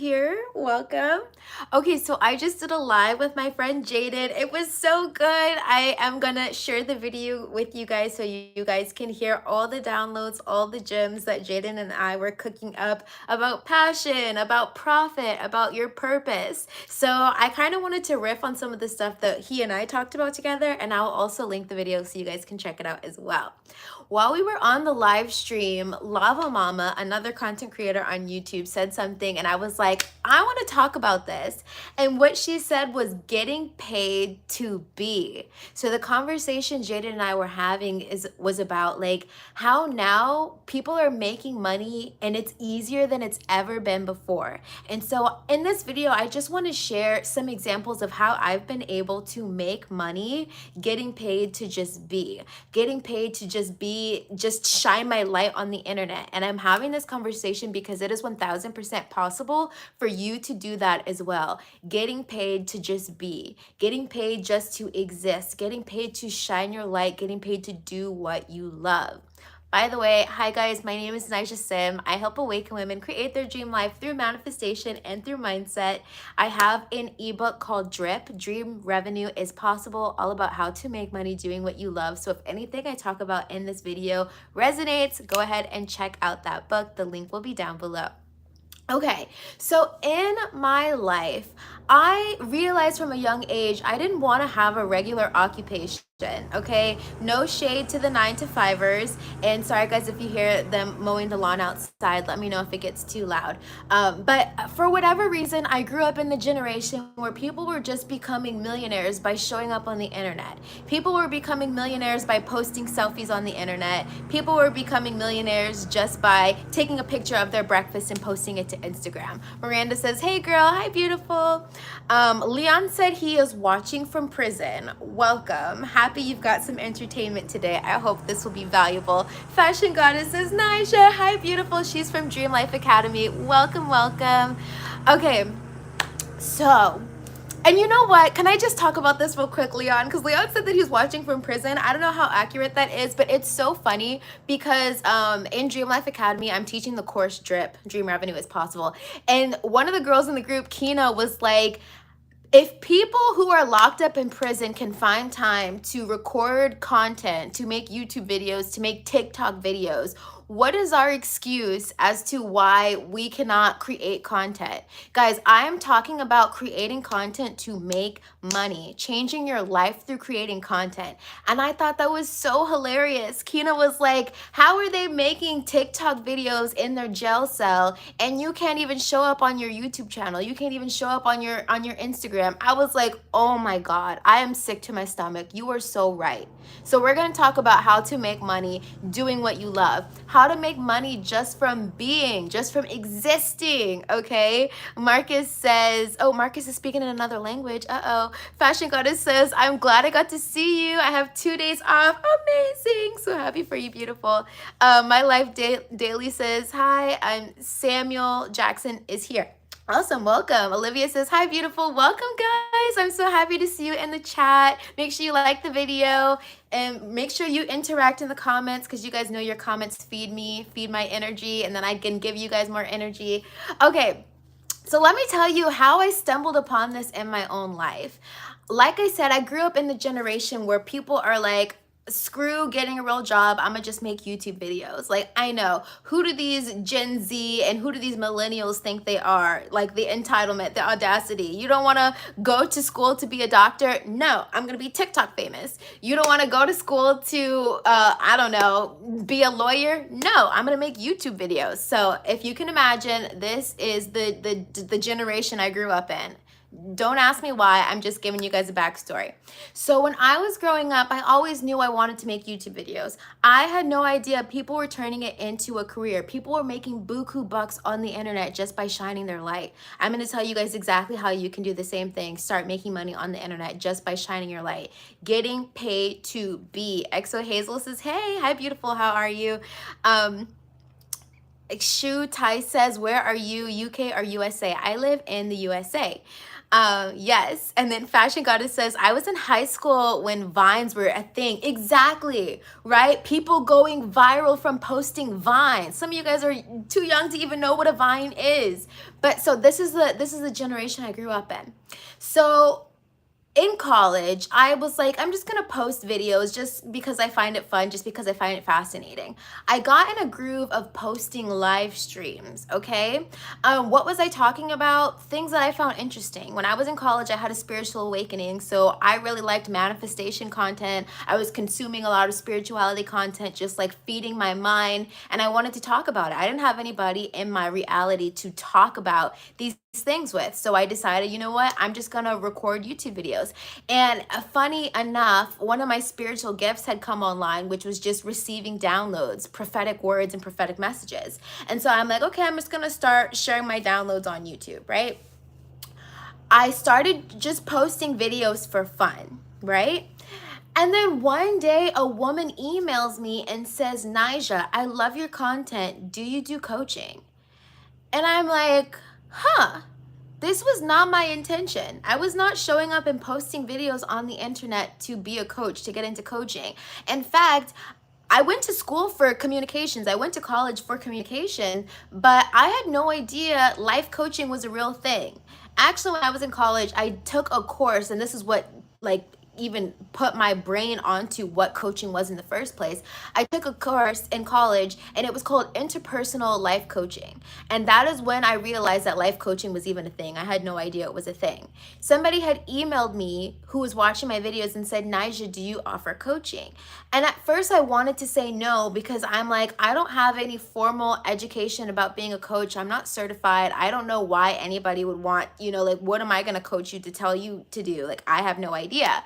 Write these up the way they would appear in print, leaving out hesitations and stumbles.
here. Welcome. Okay, so I just did a live with my friend Jaden. It was so good. I am gonna share the video with you guys so you guys can hear all the downloads, all the gems that Jaden and I were cooking up about passion, about profit, about your purpose. So I kind of wanted to riff on some of the stuff that he and I talked about together, and I'll also link the video so you guys can check it out as well. While we were on the live stream, Lava Mama, another content creator on YouTube, said something, and I was like, I want to talk about this. And what she said was getting paid to be. So the conversation Jaden and I were having was about like how now people are making money and it's easier than it's ever been before. And so in this video, I just want to share some examples of how I've been able to make money getting paid to just be, getting paid to just shine my light on the internet. And I'm having this conversation because it is 1000% possible for you to do that as well. Getting paid to just be, getting paid just to exist, getting paid to shine your light, getting paid to do what you love. By the way, hi guys, my name is Nija Sym. I help awaken women create their dream life through manifestation and through mindset. I have an ebook called Drip, Dream Revenue is Possible, all about how to make money doing what you love. So if anything I talk about in this video resonates, go ahead and check out that book. The link will be down below. Okay, so in my life, I realized from a young age I didn't want to have a regular occupation. Okay, no shade to the 9-to-5ers, and sorry guys if you hear them mowing the lawn outside, let me know if it gets too loud. But for whatever reason, I grew up in the generation where people were just becoming millionaires by showing up on the internet. People were becoming millionaires by posting selfies on the internet. People were becoming millionaires just by taking a picture of their breakfast and posting it to Instagram. Miranda says, hey girl, hi beautiful. Leon said he is watching from prison. Welcome. Happy you've got some entertainment today. I hope this will be valuable. Fashion Goddess says, Nija, hi beautiful. She's from Dream Life Academy. Welcome, welcome. Okay, so, and you know what? Can I just talk about this real quick, Leon? Because Leon said that he's watching from prison. I don't know how accurate that is, but it's so funny because in Dream Life Academy, I'm teaching the course Drip, Dream Revenue is Possible. And one of the girls in the group, Kina, was like, if people who are locked up in prison can find time to record content, to make YouTube videos, to make TikTok videos, what is our excuse as to why we cannot create content? Guys, I am talking about creating content to make money, changing your life through creating content. And I thought that was so hilarious. Kina was like, how are they making TikTok videos in their jail cell and you can't even show up on your YouTube channel? You can't even show up on your Instagram. I was like, oh my God, I am sick to my stomach. You are so right. So we're going to talk about how to make money doing what you love. How to make money just from being, just from existing, okay? Marcus says, oh, Marcus is speaking in another language. Uh-oh. Fashion Goddess says, I'm glad I got to see you. I have 2 days off. Amazing. So happy for you, beautiful. My Life Daily says, hi, I'm Samuel Jackson is here. Awesome, welcome. Olivia says, hi, beautiful. Welcome, guys. I'm so happy to see you in the chat. Make sure you like the video and make sure you interact in the comments because you guys know your comments feed me, feed my energy, and then I can give you guys more energy. Okay, so let me tell you how I stumbled upon this in my own life. Like I said, I grew up in the generation where people are like, screw getting a real job, I'm gonna just make YouTube videos. Like, I know, who do these Gen Z and who do these millennials think they are? Like, the entitlement, the audacity. You don't want to go to school to be a doctor? No, I'm gonna be TikTok famous. You don't want to go to school to I don't know, be a lawyer? No, I'm gonna make YouTube videos. So if you can imagine, this is the generation I grew up in. Don't ask me why, I'm just giving you guys a backstory. So when I was growing up, I always knew I wanted to make YouTube videos. I had no idea people were turning it into a career. People were making buku bucks on the internet just by shining their light. I'm gonna tell you guys exactly how you can do the same thing. Start making money on the internet just by shining your light. Getting paid to be. XO Hazel says, hey, hi beautiful, how are you? Shu Tai says, where are you, UK or USA? I live in the USA. Yes. And then Fashion Goddess says, I was in high school when Vines were a thing. Exactly, right? People going viral from posting Vines. Some of you guys are too young to even know what a Vine is. But so this is the generation I grew up in. So in college, I was like, I'm just gonna post videos just because I find it fun, just because I find it fascinating. I got in a groove of posting live streams, okay? What was I talking about? Things that I found interesting. When I was in college, I had a spiritual awakening, so I really liked manifestation content. I was consuming a lot of spirituality content, just like feeding my mind, and I wanted to talk about it. I didn't have anybody in my reality to talk about these things with. So I decided, you know what? I'm just gonna record YouTube videos. And funny enough, one of my spiritual gifts had come online, which was just receiving downloads, prophetic words and prophetic messages. And so I'm like, okay, I'm just gonna start sharing my downloads on YouTube, right? I started just posting videos for fun, right? And then one day a woman emails me and says, Nija, I love your content. Do you do coaching? And I'm like, huh, this was not my intention. I was not showing up and posting videos on the internet to be a coach, to get into coaching. In fact, I went to school for communications. I went to college for communication, but I had no idea life coaching was a real thing. Actually, when I was in college, I took a course, and this is what like even put my brain onto what coaching was in the first place. I took a course in college and it was called interpersonal life coaching. And that is when I realized that life coaching was even a thing. I had no idea it was a thing. Somebody had emailed me who was watching my videos and said, Nija, do you offer coaching? And at first I wanted to say no, because I'm like, I don't have any formal education about being a coach. I'm not certified. I don't know why anybody would want, like, what am I going to coach you to tell you to do? Like, I have no idea.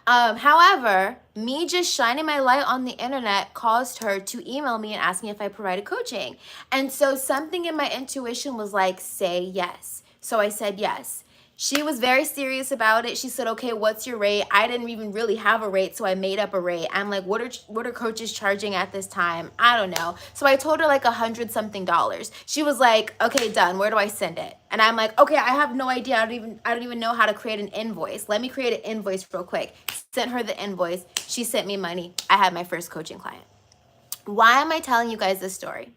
However, me just shining my light on the internet caused her to email me and ask me if I provided coaching. And so something in my intuition was like, say yes. So I said yes. She was very serious about it. She said, okay, what's your rate? I didn't even really have a rate, so I made up a rate. I'm like, what are coaches charging at this time? I don't know. So I told her like $100 something. She was like, okay, done. Where do I send it? And I'm like, okay, I have no idea. I don't even know how to create an invoice. Let me create an invoice real quick. Sent her the invoice. She sent me money. I had my first coaching client. Why am I telling you guys this story?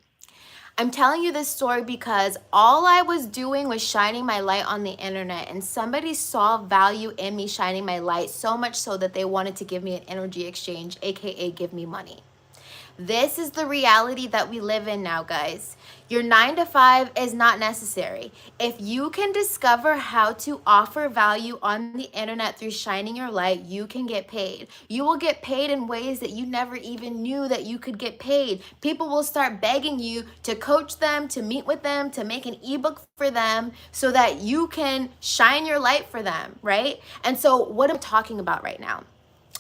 I'm telling you this story because all I was doing was shining my light on the internet, and somebody saw value in me shining my light, so much so that they wanted to give me an energy exchange, aka give me money. This is the reality that we live in now, guys. Your 9 to 5 is not necessary. If you can discover how to offer value on the internet through shining your light, you can get paid. You will get paid in ways that you never even knew that you could get paid. People will start begging you to coach them, to meet with them, to make an ebook for them so that you can shine your light for them, right? And so what am I talking about right now?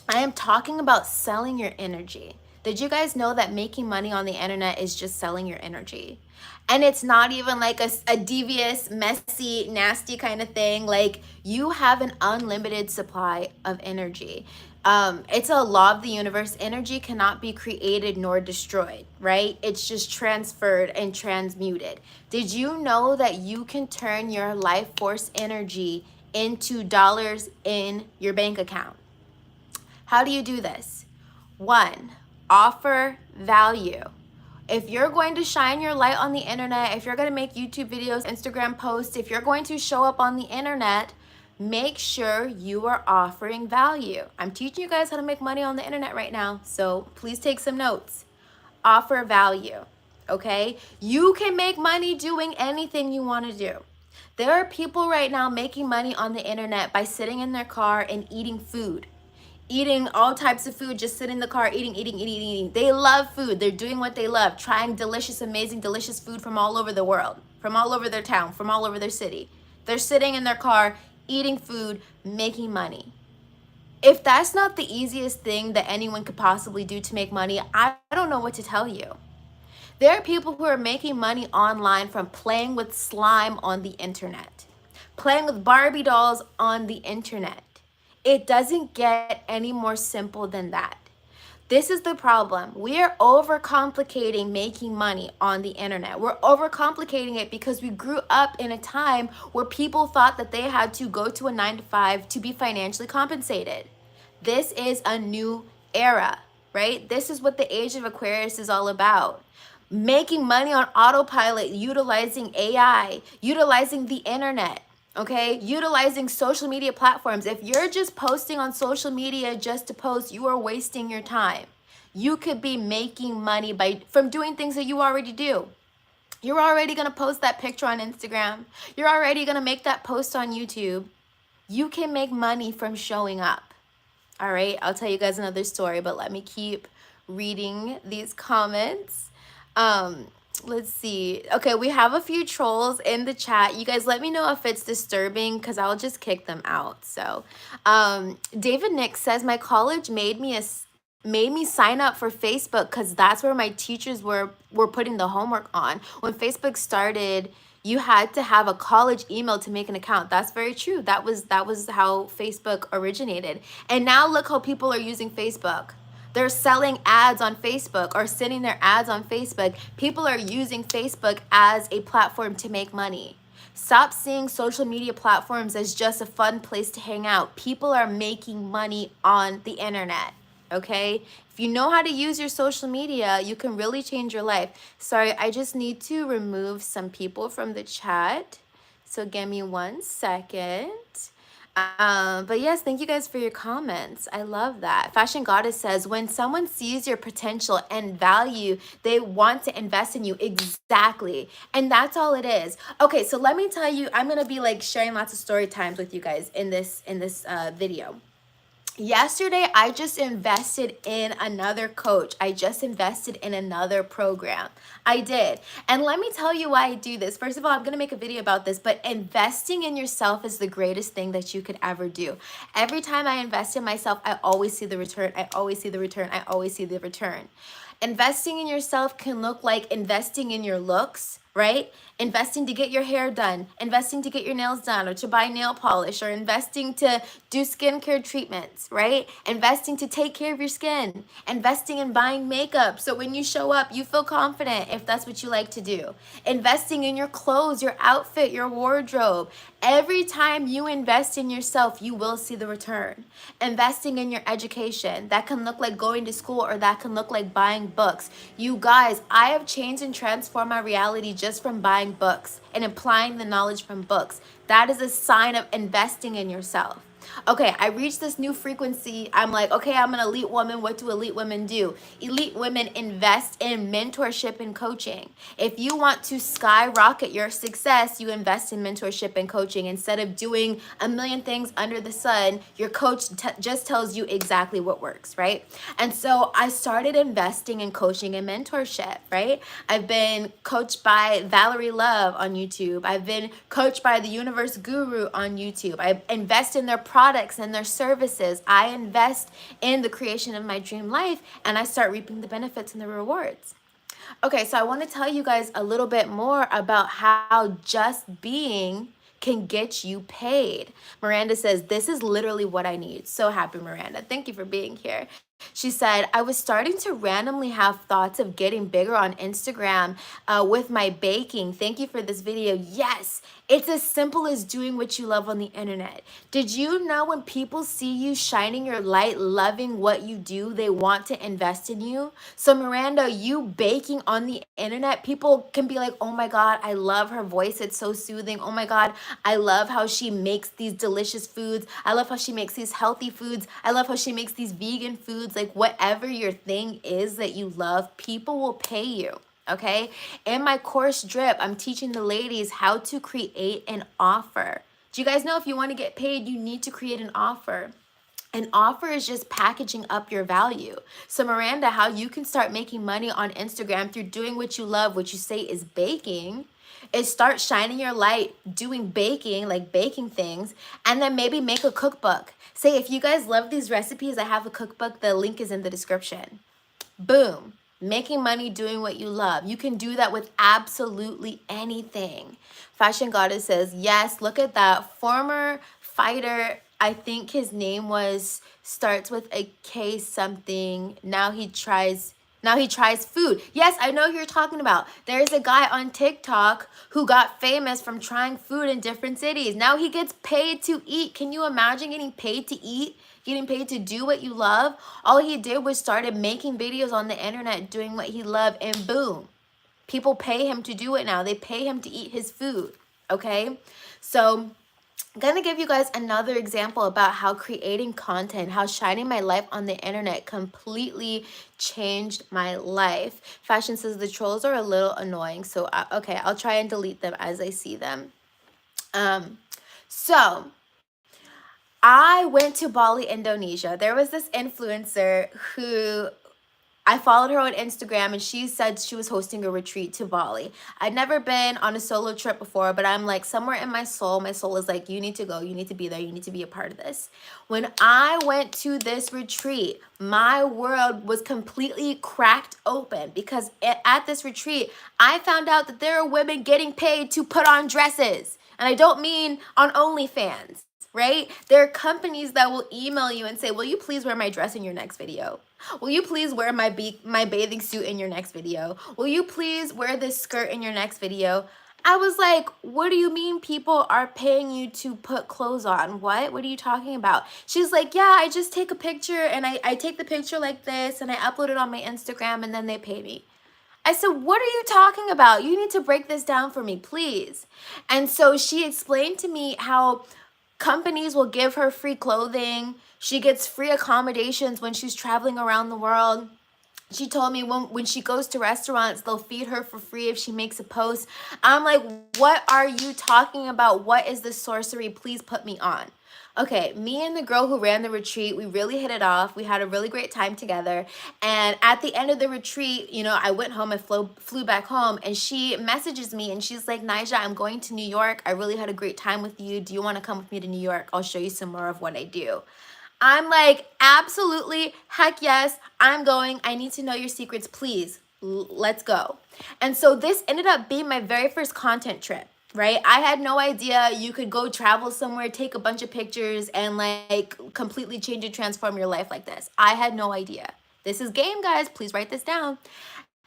I am talking about selling your energy. Did you guys know that making money on the internet is just selling your energy? And it's not even like a devious, messy, nasty kind of thing. Like, you have an unlimited supply of energy. It's a law of the universe. Energy cannot be created nor destroyed, right? It's just transferred and transmuted. Did you know that you can turn your life force energy into dollars in your bank account? How do you do this? 1, offer value. If you're going to shine your light on the internet, if you're going to make YouTube videos, Instagram posts, if you're going to show up on the internet, make sure you are offering value. I'm teaching you guys how to make money on the internet right now, so please take some notes. Offer value, okay? You can make money doing anything you want to do. There are people right now making money on the internet by sitting in their car and eating food. Eating all types of food, just sit in the car, eating. They love food. They're doing what they love, trying delicious, amazing, delicious food from all over the world, from all over their town, from all over their city. They're sitting in their car, eating food, making money. If that's not the easiest thing that anyone could possibly do to make money, I don't know what to tell you. There are people who are making money online from playing with slime on the internet, playing with Barbie dolls on the internet. It doesn't get any more simple than that. This is the problem. We are overcomplicating making money on the internet. We're overcomplicating it because we grew up in a time where people thought that they had to go to a 9 to 5 to be financially compensated. This is a new era, right? This is what the age of Aquarius is all about. Making money on autopilot, utilizing AI, utilizing the internet. Okay, utilizing social media platforms. If you're just posting on social media just to post, you are wasting your time. You could be making money from doing things that you already do. You're already gonna post that picture on Instagram. You're already gonna make that post on YouTube. You can make money from showing up. All right, I'll tell you guys another story, but let me keep reading these comments. Let's see. Okay, we have a few trolls in the chat. You guys let me know if it's disturbing because I'll just kick them out. So David Nick says, my college made me sign up for Facebook because that's where my teachers were putting the homework on. When Facebook started, you had to have a college email to make an account. That's very true. That was how Facebook originated. And now look how people are using Facebook. They're selling ads on Facebook or sending their ads on Facebook. People are using Facebook as a platform to make money. Stop seeing social media platforms as just a fun place to hang out. People are making money on the internet, okay? If you know how to use your social media, you can really change your life. Sorry, I just need to remove some people from the chat. So give me 1 second. But yes, thank you guys for your comments. I love that. Fashion Goddess says, when someone sees your potential and value, they want to invest in you. Exactly. And that's all it is. Okay, so let me tell you, I'm going to be like sharing lots of story times with you guys in this video. Yesterday, I just invested in another coach. I just invested in another program. I did. And let me tell you why I do this. First of all, I'm going to make a video about this, but investing in yourself is the greatest thing that you could ever do. Every time I invest in myself, I always see the return. I always see the return. I always see the return. Investing in yourself can look like investing in your looks, right? Investing to get your hair done, investing to get your nails done, or to buy nail polish, or investing to do skincare treatments, right? Investing to take care of your skin, investing in buying makeup so when you show up, you feel confident if that's what you like to do. Investing in your clothes, your outfit, your wardrobe. Every time you invest in yourself, you will see the return. Investing in your education, that can look like going to school or that can look like buying books. You guys, I have changed and transformed my reality just from buying books and applying the knowledge from books. That is a sign of investing in yourself. Okay, I reached this new frequency. I'm like, okay, I'm an elite woman. What do elite women do? Elite women invest in mentorship and coaching. If you want to skyrocket your success, you invest in mentorship and coaching. Instead of doing a million things under the sun, your coach just tells you exactly what works, right? And so I started investing in coaching and mentorship, right? I've been coached by Valerie Love on YouTube. I've been coached by the Universe Guru on YouTube. I invest in their products and their services. I invest in the creation of my dream life, and I start reaping the benefits and the rewards. Okay, so I want to tell you guys a little bit more about how just being can get you paid. Miranda says, this is literally what I need. So happy, Miranda. Thank you for being here. She said, I was starting to randomly have thoughts of getting bigger on Instagram with my baking. Thank you for this video. Yes, it's as simple as doing what you love on the internet. Did you know when people see you shining your light, loving what you do, they want to invest in you? So Miranda, you baking on the internet, people can be like, oh my God, I love her voice. It's so soothing. Oh my God, I love how she makes these delicious foods. I love how she makes these healthy foods. I love how she makes these vegan foods. Like whatever your thing is that you love, people will pay you. Okay. In my course Drip, I'm teaching the ladies how to create an offer. Do you guys know if you want to get paid, you need to create an offer? An offer is just packaging up your value. So Miranda, how you can start making money on Instagram through doing what you love, what you say is baking, is start shining your light, doing baking, like baking things, and then maybe make a cookbook. Say, if you guys love these recipes, I have a cookbook. The link is in the description. Boom. Making money doing what you love. You can do that with absolutely anything. Fashion Goddess says, yes, look at that. Former fighter I think his name was, starts with a K something. Now he tries food. Yes, I know who you're talking about. There's a guy on TikTok who got famous from trying food in different cities. Now he gets paid to eat. Can you imagine getting paid to eat? Getting paid to do what you love? All he did was started making videos on the internet doing what he loved, and boom. People pay him to do it now. They pay him to eat his food, okay? So I'm gonna give you guys another example about how creating content, how shining my light on the internet completely changed my life. Fashion says the trolls are a little annoying, so okay, I'll try and delete them as I see them. So I went to Bali, Indonesia. There was this influencer who I followed her on Instagram, and she said she was hosting a retreat to Bali. I'd never been on a solo trip before, but I'm like, somewhere in my soul is like, you need to go, you need to be there, you need to be a part of this. When I went to this retreat, my world was completely cracked open, because at this retreat, I found out that there are women getting paid to put on dresses. And I don't mean on OnlyFans, right? There are companies that will email you and say, will you please wear my dress in your next video? Will you please wear my bathing suit in your next video? Will you please wear this skirt in your next video? I was like, what do you mean people are paying you to put clothes on? What are you talking about? She's like, yeah, I just take a picture, and I take the picture like this, and I upload it on my Instagram, and then they pay me. I said, what are you talking about? You need to break this down for me, please. And so she explained to me how companies will give her free clothing. She gets free accommodations when she's traveling around the world. She told me when she goes to restaurants, they'll feed her for free if she makes a post. I'm like, what are you talking about? What is this sorcery? Please put me on. Okay, me and the girl who ran the retreat, we really hit it off. We had a really great time together. And at the end of the retreat, you know, I went home and flew back home, and she messages me and she's like, Nija, I'm going to New York. I really had a great time with you. Do you want to come with me to New York? I'll show you some more of what I do. I'm like, absolutely, heck yes, I'm going. I need to know your secrets, please. Let's go. And so this ended up being my very first content trip, right? I had no idea you could go travel somewhere, take a bunch of pictures, and like completely change and transform your life like this. I had no idea. This is game, guys. Please write this down.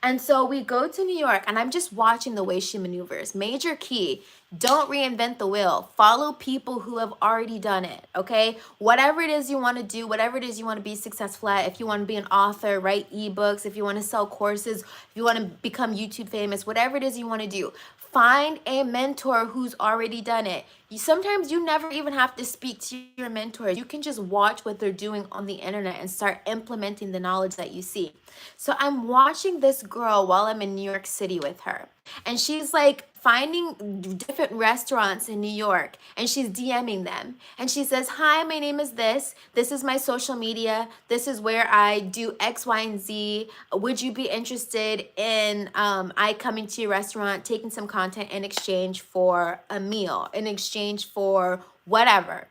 And so we go to New York, and I'm just watching the way she maneuvers. Major key, don't reinvent the wheel. Follow people who have already done it, okay? Whatever it is you want to do, whatever it is you want to be successful at, if you want to be an author, write ebooks, if you want to sell courses, if you want to become YouTube famous, whatever it is you want to do, find a mentor who's already done it. Sometimes you never even have to speak to your mentors. You can just watch what they're doing on the internet and start implementing the knowledge that you see. So I'm watching this girl while I'm in New York City with her. And she's like finding different restaurants in New York, and she's DMing them. And she says, hi, my name is this. This is my social media. This is where I do X, Y, and Z. Would you be interested in I coming to your restaurant, taking some content in exchange for a meal, in exchange for whatever?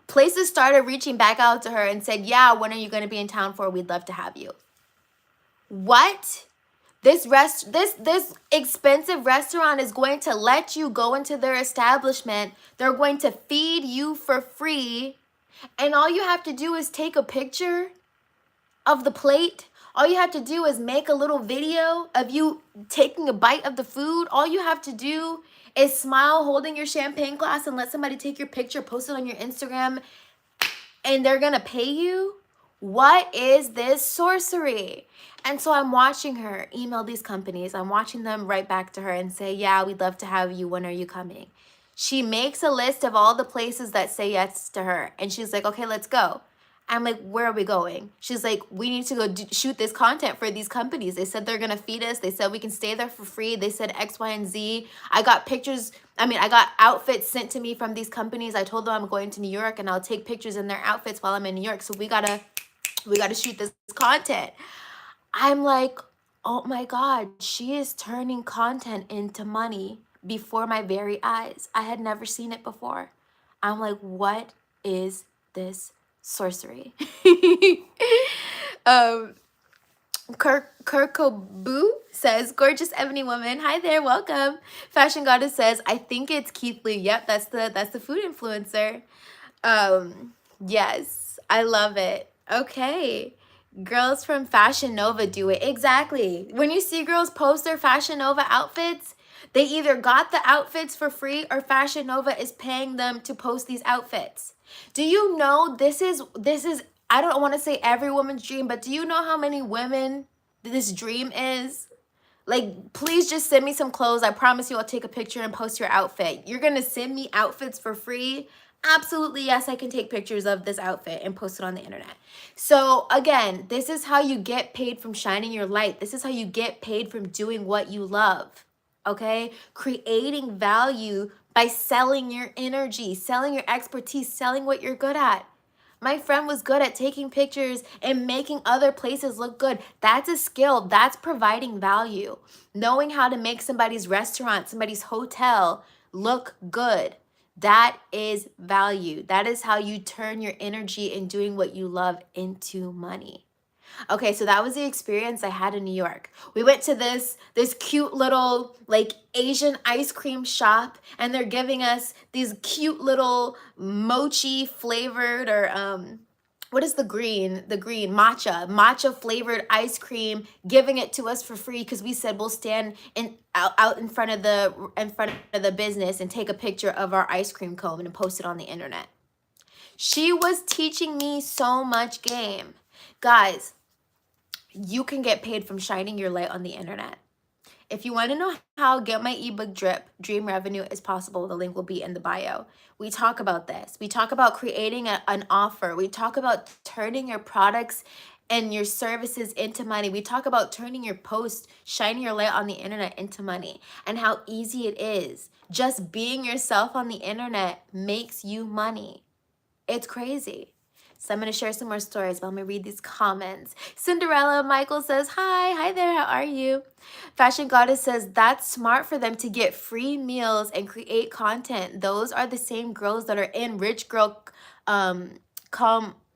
Places started reaching back out to her and said, yeah, when are you going to be in town for? We'd love to have you. What? This expensive restaurant is going to let you go into their establishment. They're going to feed you for free. And all you have to do is take a picture of the plate. All you have to do is make a little video of you taking a bite of the food. All you have to do is smile holding your champagne glass and let somebody take your picture, post it on your Instagram, and they're going to pay you? What is this sorcery? And so I'm watching her email these companies. I'm watching them write back to her and say, yeah, we'd love to have you. When are you coming? She makes a list of all the places that say yes to her. And she's like, okay, let's go. I'm like, where are we going? She's like, we need to go shoot this content for these companies. They said they're going to feed us. They said we can stay there for free. They said X, Y, and Z. I got pictures. I got outfits sent to me from these companies. I told them I'm going to New York, and I'll take pictures in their outfits while I'm in New York. So we gotta shoot this content. I'm like, oh my God, she is turning content into money before my very eyes. I had never seen it before. I'm like, what is this sorcery? Kirkobu says, gorgeous ebony woman. Hi there, welcome. Fashion Goddess says, I think it's Keith Lee. Yep, that's the food influencer. Yes, I love it. Okay. Girls from Fashion Nova do it. Exactly. When you see girls post their Fashion Nova outfits, they either got the outfits for free or Fashion Nova is paying them to post these outfits. Do you know this is I don't want to say every woman's dream, but do you know how many women this dream is? Like, please just send me some clothes. I promise you I'll take a picture and post your outfit. You're going to send me outfits for free? Absolutely, yes, I can take pictures of this outfit and post it on the internet. So again, this is how you get paid from shining your light. This is how you get paid from doing what you love, okay? Creating value by selling your energy, selling your expertise, selling what you're good at. My friend was good at taking pictures and making other places look good. That's a skill. That's providing value. Knowing how to make somebody's restaurant, somebody's hotel look good. That is value. That is how you turn your energy in doing what you love into money. Okay, so that was the experience I had in New York. We went to this cute little like Asian ice cream shop, and they're giving us these cute little mochi flavored or what is the green? The green matcha flavored ice cream, giving it to us for free because we said we'll stand out in front of the business and take a picture of our ice cream cone and post it on the internet. She was teaching me so much game. Guys, you can get paid from shining your light on the internet. If you want to know how Get My ebook drip dream revenue is possible, the link will be in the bio. We talk about this. We talk about creating an offer. We talk about turning your products and your services into money. We talk about turning your post, shining your light on the internet into money, and how easy it is. Just being yourself on the internet makes you money. It's crazy. So I'm going to share some more stories, but I'm going to read these comments. Cinderella Michael says, hi there, how are you? Fashion Goddess says, that's smart for them to get free meals and create content. Those are the same girls that are in Rich Girl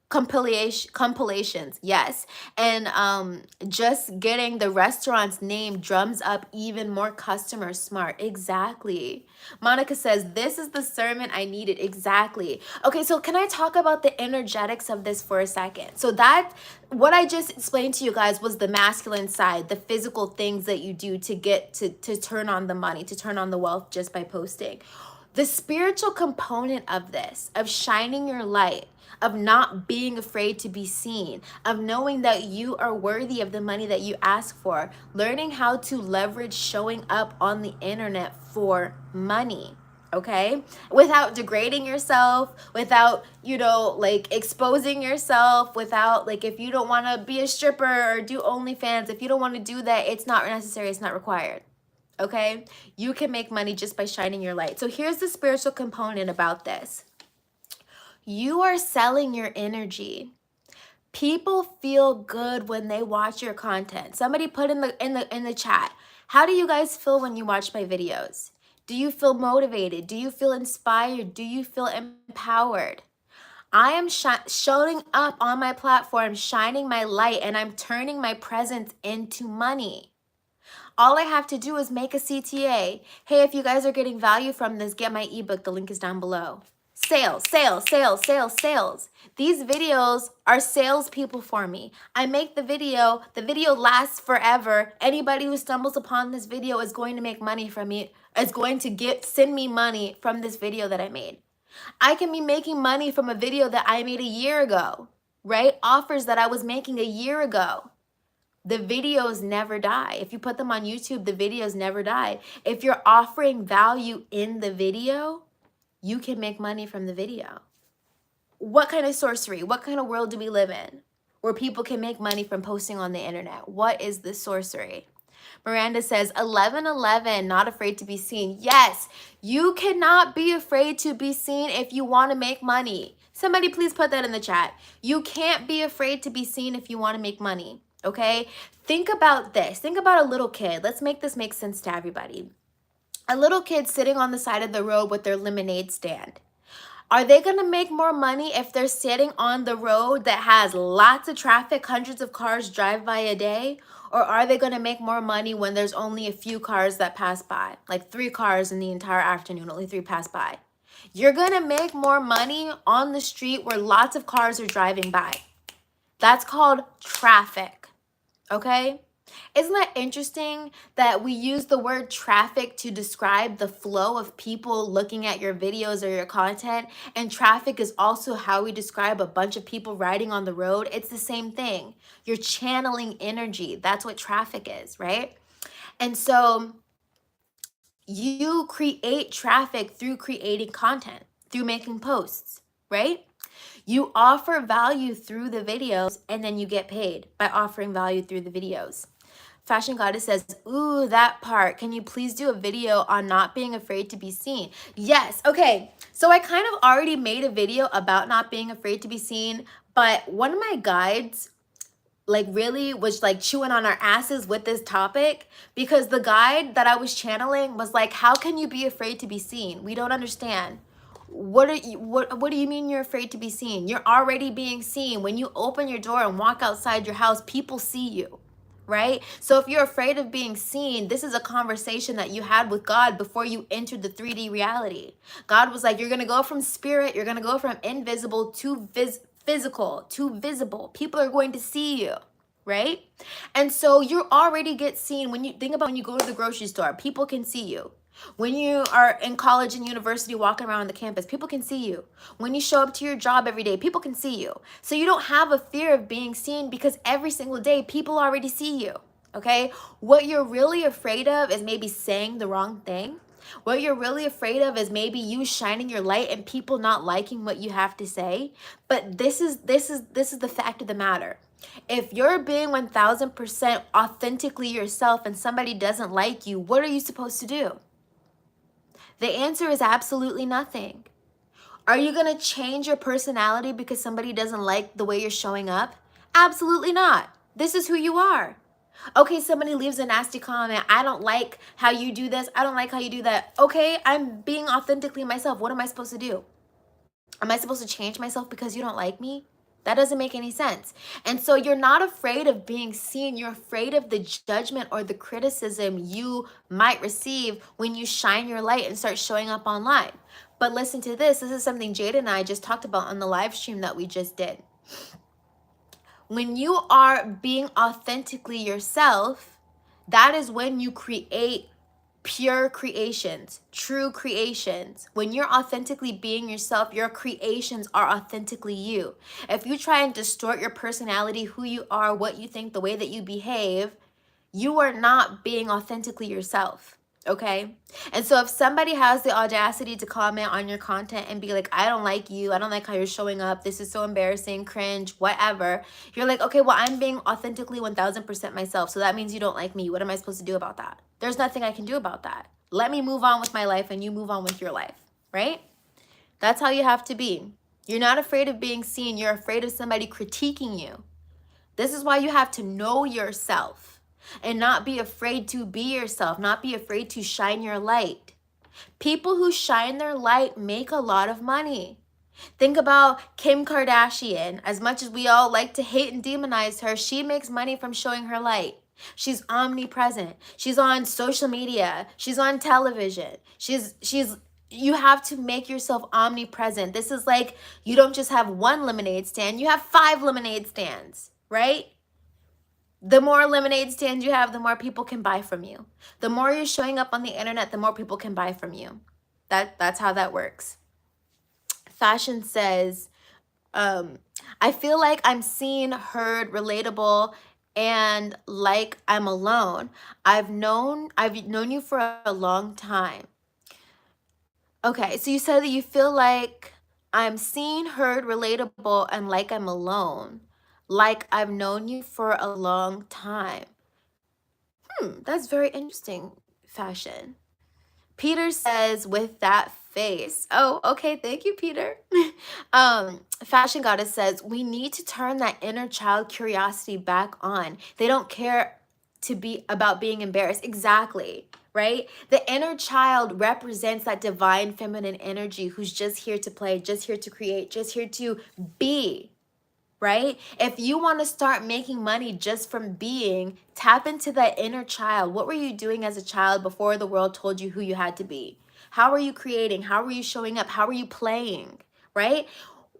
compilations, yes. And just getting the restaurant's name drums up even more customers. Smart. Exactly. Monica says, this is the sermon I needed. Exactly. Okay, so can I talk about the energetics of this for a second? So that what I just explained to you guys was the masculine side, the physical things that you do to get to turn on the money, to turn on the wealth just by posting. The spiritual component of this, of shining your light, of not being afraid to be seen, of knowing that you are worthy of the money that you ask for, learning how to leverage showing up on the internet for money, okay? Without degrading yourself, without, like exposing yourself, without like, if you don't want to be a stripper or do OnlyFans, if you don't want to do that, it's not necessary, it's not required. Okay, you can make money just by shining your light. So here's the spiritual component about this. You are selling your energy. People feel good when they watch your content. Somebody put in the chat, how do you guys feel when you watch my videos? Do you feel motivated? Do you feel inspired? Do you feel empowered? I am showing up on my platform, shining my light, and I'm turning my presence into money. All I have to do is make a CTA. Hey, if you guys are getting value from this, get my ebook. The link is down below. Sales, sales, sales, sales, sales. These videos are salespeople for me. I make the video lasts forever. Anybody who stumbles upon this video is going to make money from me, is going to send me money from this video that I made. I can be making money from a video that I made a year ago, right? Offers that I was making a year ago. The videos never die. If you put them on YouTube, the videos never die. If you're offering value in the video, you can make money from the video. What kind of sorcery? What kind of world do we live in where people can make money from posting on the internet? What is the sorcery? Miranda says, 11:11, not afraid to be seen. Yes, you cannot be afraid to be seen if you want to make money. Somebody please put that in the chat. You can't be afraid to be seen if you want to make money. Okay, think about this. Think about a little kid. Let's make this make sense to everybody. A little kid sitting on the side of the road with their lemonade stand. Are they going to make more money if they're sitting on the road that has lots of traffic, hundreds of cars drive by a day? Or are they going to make more money when there's only a few cars that pass by? Like 3 cars in the entire afternoon, only 3 pass by. You're gonna make more money on the street where lots of cars are driving by. That's called traffic, okay? Isn't that interesting that we use the word traffic to describe the flow of people looking at your videos or your content? And traffic is also how we describe a bunch of people riding on the road. It's the same thing. You're channeling energy. That's what traffic is, right? And so you create traffic through creating content, through making posts, right? You offer value through the videos and then you get paid by offering value through the videos. Fashion Goddess says, ooh, that part. Can you please do a video on not being afraid to be seen? Yes. Okay. So I kind of already made a video about not being afraid to be seen, but one of my guides like really was like chewing on our asses with this topic, because the guide that I was channeling was like, how can you be afraid to be seen? We don't understand. What do you mean you're afraid to be seen? You're already being seen. When you open your door and walk outside your house, people see you, right? So if you're afraid of being seen, this is a conversation that you had with God before you entered the 3D reality. God was like, you're going to go from spirit, you're going to go from invisible to physical to visible. People are going to see you, right? And so you already get seen. When you think about when you go to the grocery store, people can see you. When you are in college and university walking around the campus, people can see you. When you show up to your job every day, people can see you. So you don't have a fear of being seen because every single day people already see you, okay? What you're really afraid of is maybe saying the wrong thing. What you're really afraid of is maybe you shining your light and people not liking what you have to say. But this is the fact of the matter. If you're being 1000% authentically yourself and somebody doesn't like you, what are you supposed to do? The answer is absolutely nothing. Are you going to change your personality because somebody doesn't like the way you're showing up? Absolutely not. This is who you are. Okay, somebody leaves a nasty comment. I don't like how you do this. I don't like how you do that. Okay, I'm being authentically myself. What am I supposed to do? Am I supposed to change myself because you don't like me? That doesn't make any sense. And so you're not afraid of being seen. You're afraid of the judgment or the criticism you might receive when you shine your light and start showing up online. But listen to this. This is something Jade and I just talked about on the live stream that we just did. When you are being authentically yourself, that is when you create pure creations, true creations. When you're authentically being yourself, your creations are authentically you. If you try and distort your personality, who you are, what you think, the way that you behave, you are not being authentically yourself, okay? And so if somebody has the audacity to comment on your content and be like, I don't like you, I don't like how you're showing up, this is so embarrassing, cringe, whatever, you're like, okay, well, I'm being authentically 1000% myself, so that means you don't like me. What am I supposed to do about that? There's nothing I can do about that. Let me move on with my life and you move on with your life, right? That's how you have to be. You're not afraid of being seen. You're afraid of somebody critiquing you. This is why you have to know yourself and not be afraid to be yourself, not be afraid to shine your light. People who shine their light make a lot of money. Think about Kim Kardashian. As much as we all like to hate and demonize her, she makes money from showing her light. She's omnipresent. She's on social media. She's on television. You have to make yourself omnipresent. This is like, you don't just have one lemonade stand, you have 5 lemonade stands, right? The more lemonade stands you have, the more people can buy from you. The more you're showing up on the internet, the more people can buy from you. That's how that works. Fashion says, I feel like I'm seen, heard, relatable, and like I'm alone. I've known you for a long time. Okay, so you said that you feel like I'm seen, heard, relatable, and like I'm alone. Like I've known you for a long time. That's very interesting, Fashion. Peter says, with that face. Oh, okay. Thank you, Peter. Fashion Goddess says, we need to turn that inner child curiosity back on. They don't care to be about being embarrassed. Exactly. Right? The inner child represents that divine feminine energy who's just here to play, just here to create, just here to be. Right? If you want to start making money just from being, tap into that inner child. What were you doing as a child before the world told you who you had to be? How are you creating? How are you showing up? How are you playing, right?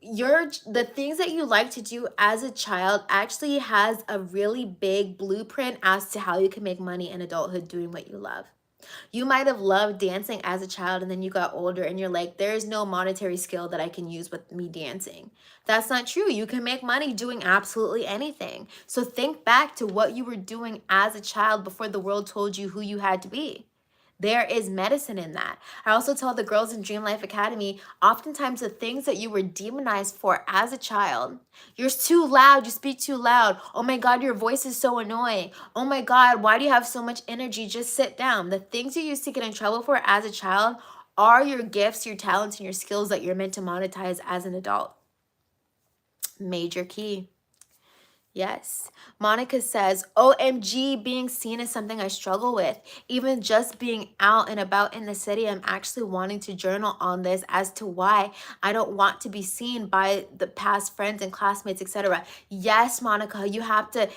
The things that you like to do as a child actually has a really big blueprint as to how you can make money in adulthood doing what you love. You might have loved dancing as a child and then you got older and you're like, there's no monetary skill that I can use with me dancing. That's not true. You can make money doing absolutely anything. So think back to what you were doing as a child before the world told you who you had to be. There is medicine in that. I also tell the girls in Dream Life Academy, oftentimes the things that you were demonized for as a child, you're too loud, you speak too loud. Oh my God, your voice is so annoying. Oh my God, why do you have so much energy? Just sit down. The things you used to get in trouble for as a child are your gifts, your talents, and your skills that you're meant to monetize as an adult. Major key. Yes. Monica says, OMG, being seen is something I struggle with. Even just being out and about in the city, I'm actually wanting to journal on this as to why I don't want to be seen by the past friends and classmates, etc. Yes, Monica, you have to,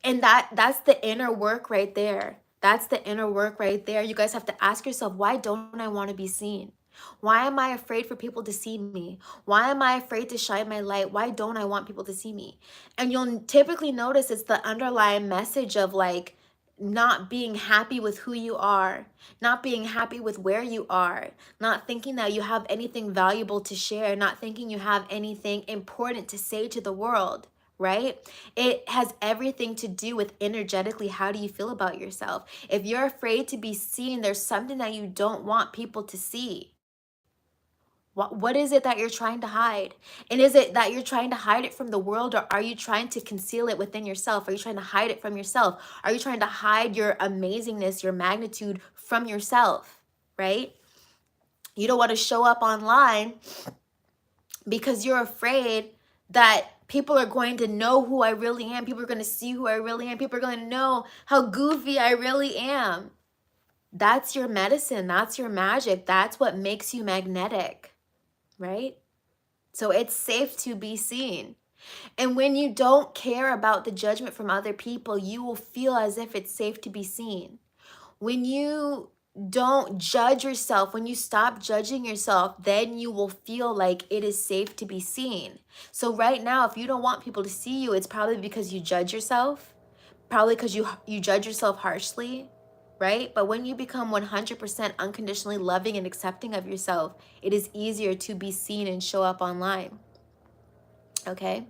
and that's the inner work right there. That's the inner work right there. You guys have to ask yourself, why don't I want to be seen? Why am I afraid for people to see me? Why am I afraid to shine my light? Why don't I want people to see me? And you'll typically notice it's the underlying message of like not being happy with who you are, not being happy with where you are, not thinking that you have anything valuable to share, not thinking you have anything important to say to the world, right? It has everything to do with energetically, how do you feel about yourself? If you're afraid to be seen, there's something that you don't want people to see. What is it that you're trying to hide? And is it that you're trying to hide it from the world, or are you trying to conceal it within yourself? Are you trying to hide it from yourself? Are you trying to hide your amazingness, your magnitude from yourself, right? You don't want to show up online because you're afraid that people are going to know who I really am. People are going to see who I really am. People are going to know how goofy I really am. That's your medicine. That's your magic. That's what makes you magnetic. Right? So it's safe to be seen. And when you don't care about the judgment from other people, you will feel as if it's safe to be seen. When you don't judge yourself, when you stop judging yourself, then you will feel like it is safe to be seen. So right now, if you don't want people to see you, it's probably because you judge yourself, probably because you judge yourself harshly, right? But when you become 100% unconditionally loving and accepting of yourself, it is easier to be seen and show up online. Okay?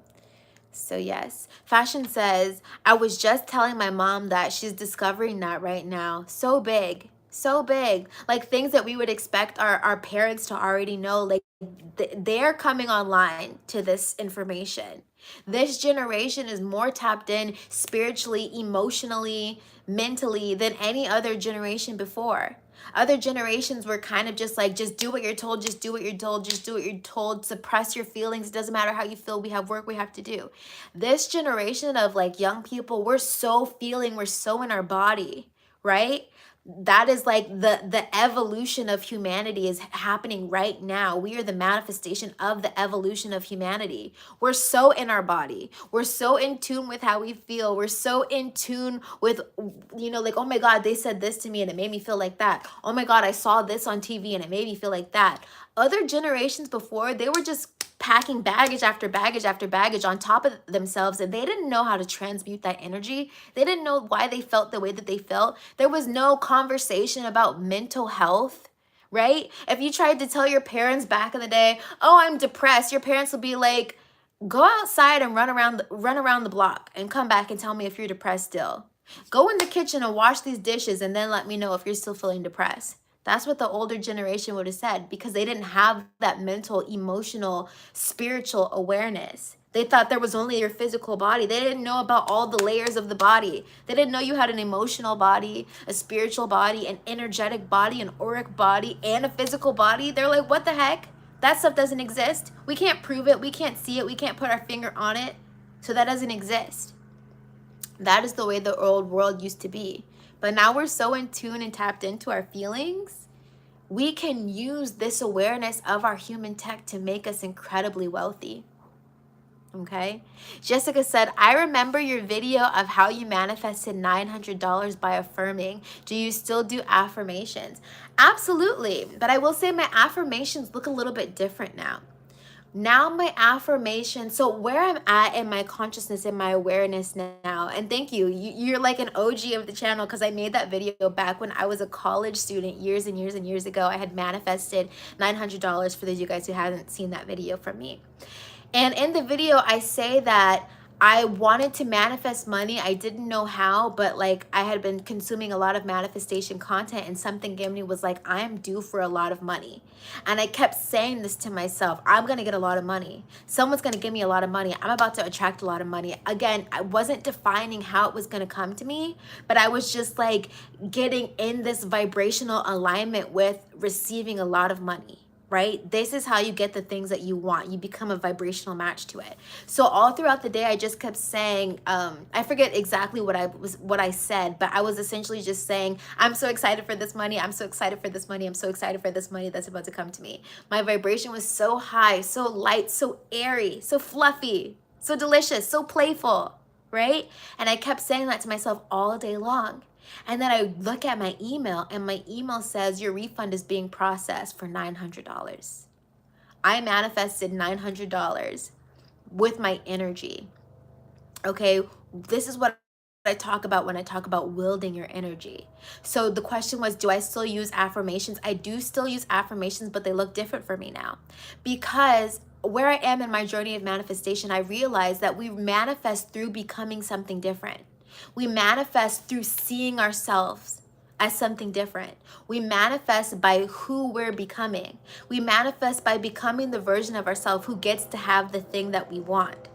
So yes. Fashion says, I was just telling my mom that she's discovering that right now. So big. So big. Like things that we would expect our parents to already know, like they're coming online to this information. This generation is more tapped in spiritually, emotionally, mentally than any other generation before. Other generations were kind of just like, just do what you're told, just do what you're told, just do what you're told, suppress your feelings. It doesn't matter how you feel. We have work we have to do. This generation of like young people, we're so feeling, we're so in our body, right? That is like the evolution of humanity is happening right now. We are the manifestation of the evolution of humanity. We're so in our body. We're so in tune with how we feel. We're so in tune with, like, oh my God, they said this to me and it made me feel like that. Oh my God, I saw this on TV and it made me feel like that. Other generations before, they were just packing baggage after baggage after baggage on top of themselves, and they didn't know how to transmute that energy. They didn't know why they felt the way that they felt. There was no conversation about mental health, right? If you tried to tell your parents back in the day, oh, I'm depressed, your parents will be like, go outside and run around the block and come back and tell me if you're depressed still. Go in the kitchen and wash these dishes and then let me know if you're still feeling depressed. That's what the older generation would have said, because they didn't have that mental, emotional, spiritual awareness. They thought there was only your physical body. They didn't know about all the layers of the body. They didn't know you had an emotional body, a spiritual body, an energetic body, an auric body, and a physical body. They're like, what the heck? That stuff doesn't exist. We can't prove it. We can't see it. We can't put our finger on it. So that doesn't exist. That is the way the old world used to be. But now we're so in tune and tapped into our feelings. We can use this awareness of our human tech to make us incredibly wealthy. Okay. Jessica said, I remember your video of how you manifested $900 by affirming. Do you still do affirmations? Absolutely. But I will say my affirmations look a little bit different now. Now my affirmation, so where I'm at in my consciousness and my awareness now, and thank you, you're like an OG of the channel, because I made that video back when I was a college student years and years and years ago. I had manifested $900 for those of you guys who haven't seen that video from me. And in the video, I say that I wanted to manifest money. I didn't know how, but like I had been consuming a lot of manifestation content, and something in me was like, I am due for a lot of money. And I kept saying this to myself, I'm going to get a lot of money. Someone's going to give me a lot of money. I'm about to attract a lot of money. Again, I wasn't defining how it was going to come to me, but I was just like getting in this vibrational alignment with receiving a lot of money. Right? This is how you get the things that you want. You become a vibrational match to it. So all throughout the day, I just kept saying, I forget exactly what I said, but I was essentially just saying, I'm so excited for this money. I'm so excited for this money. I'm so excited for this money that's about to come to me. My vibration was so high, so light, so airy, so fluffy, so delicious, so playful, right? And I kept saying that to myself all day long. And then I look at my email, and my email says your refund is being processed for $900. I manifested $900 with my energy. Okay, this is what I talk about when I talk about wielding your energy. So the question was, do I still use affirmations? I do still use affirmations, but they look different for me now, because where I am in my journey of manifestation, I realized that we manifest through becoming something different. We manifest through seeing ourselves as something different. We manifest by who we're becoming. We manifest by becoming the version of ourselves who gets to have the thing that we want.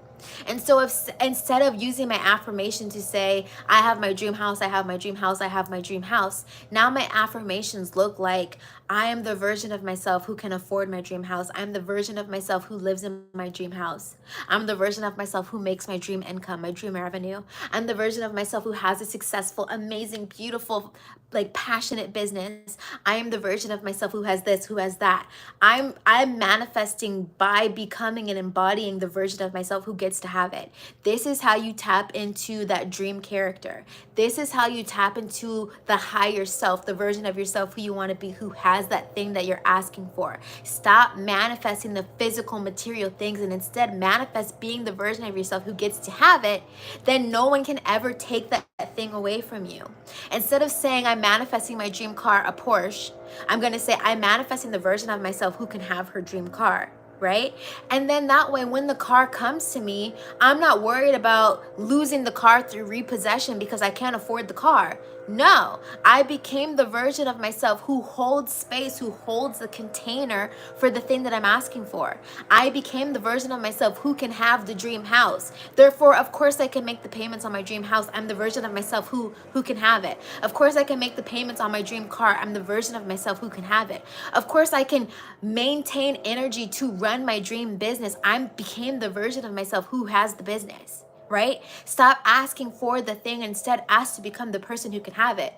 And so if instead of using my affirmation to say, I have my dream house, I have my dream house, I have my dream house, now my affirmations look like, I am the version of myself who can afford my dream house. I'm the version of myself who lives in my dream house. I'm the version of myself who makes my dream income, my dream revenue. I'm the version of myself who has a successful, amazing, beautiful, like passionate business. I am the version of myself who has this, who has that. I'm manifesting by becoming and embodying the version of myself who gets to have it. This is how you tap into that dream character. This is how you tap into the higher self, the version of yourself who you want to be, who has that thing that you're asking for. Stop manifesting the physical material things, and instead manifest being the version of yourself who gets to have it. Then no one can ever take that thing away from you. Instead of saying I'm manifesting my dream car, a Porsche, I'm going to say I'm manifesting the version of myself who can have her dream car. Right? And then that way, when the car comes to me, I'm not worried about losing the car through repossession because I can't afford the car. No, I became the version of myself who holds space, who holds the container for the thing that I'm asking for. I became the version of myself who can have the dream house. Therefore, of course, I can make the payments on my dream house. I'm the version of myself who can have it. Of course, I can make the payments on my dream car. I'm the version of myself who can have it. Of course, I can maintain energy to run my dream business. I became the version of myself who has the business. Right? Stop asking for the thing, instead ask to become the person who can have it.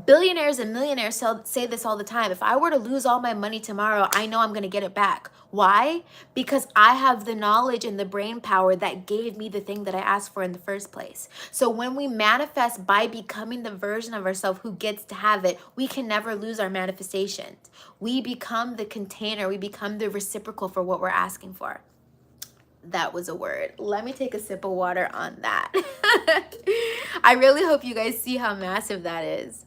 Billionaires and millionaires say this all the time. If I were to lose all my money tomorrow, I know I'm going to get it back. Why? Because I have the knowledge and the brain power that gave me the thing that I asked for in the first place. So when we manifest by becoming the version of ourselves who gets to have it, we can never lose our manifestations. We become the container. We become the reciprocal for what we're asking for. That was a word. Let me take a sip of water on that. I really hope you guys see how massive that is.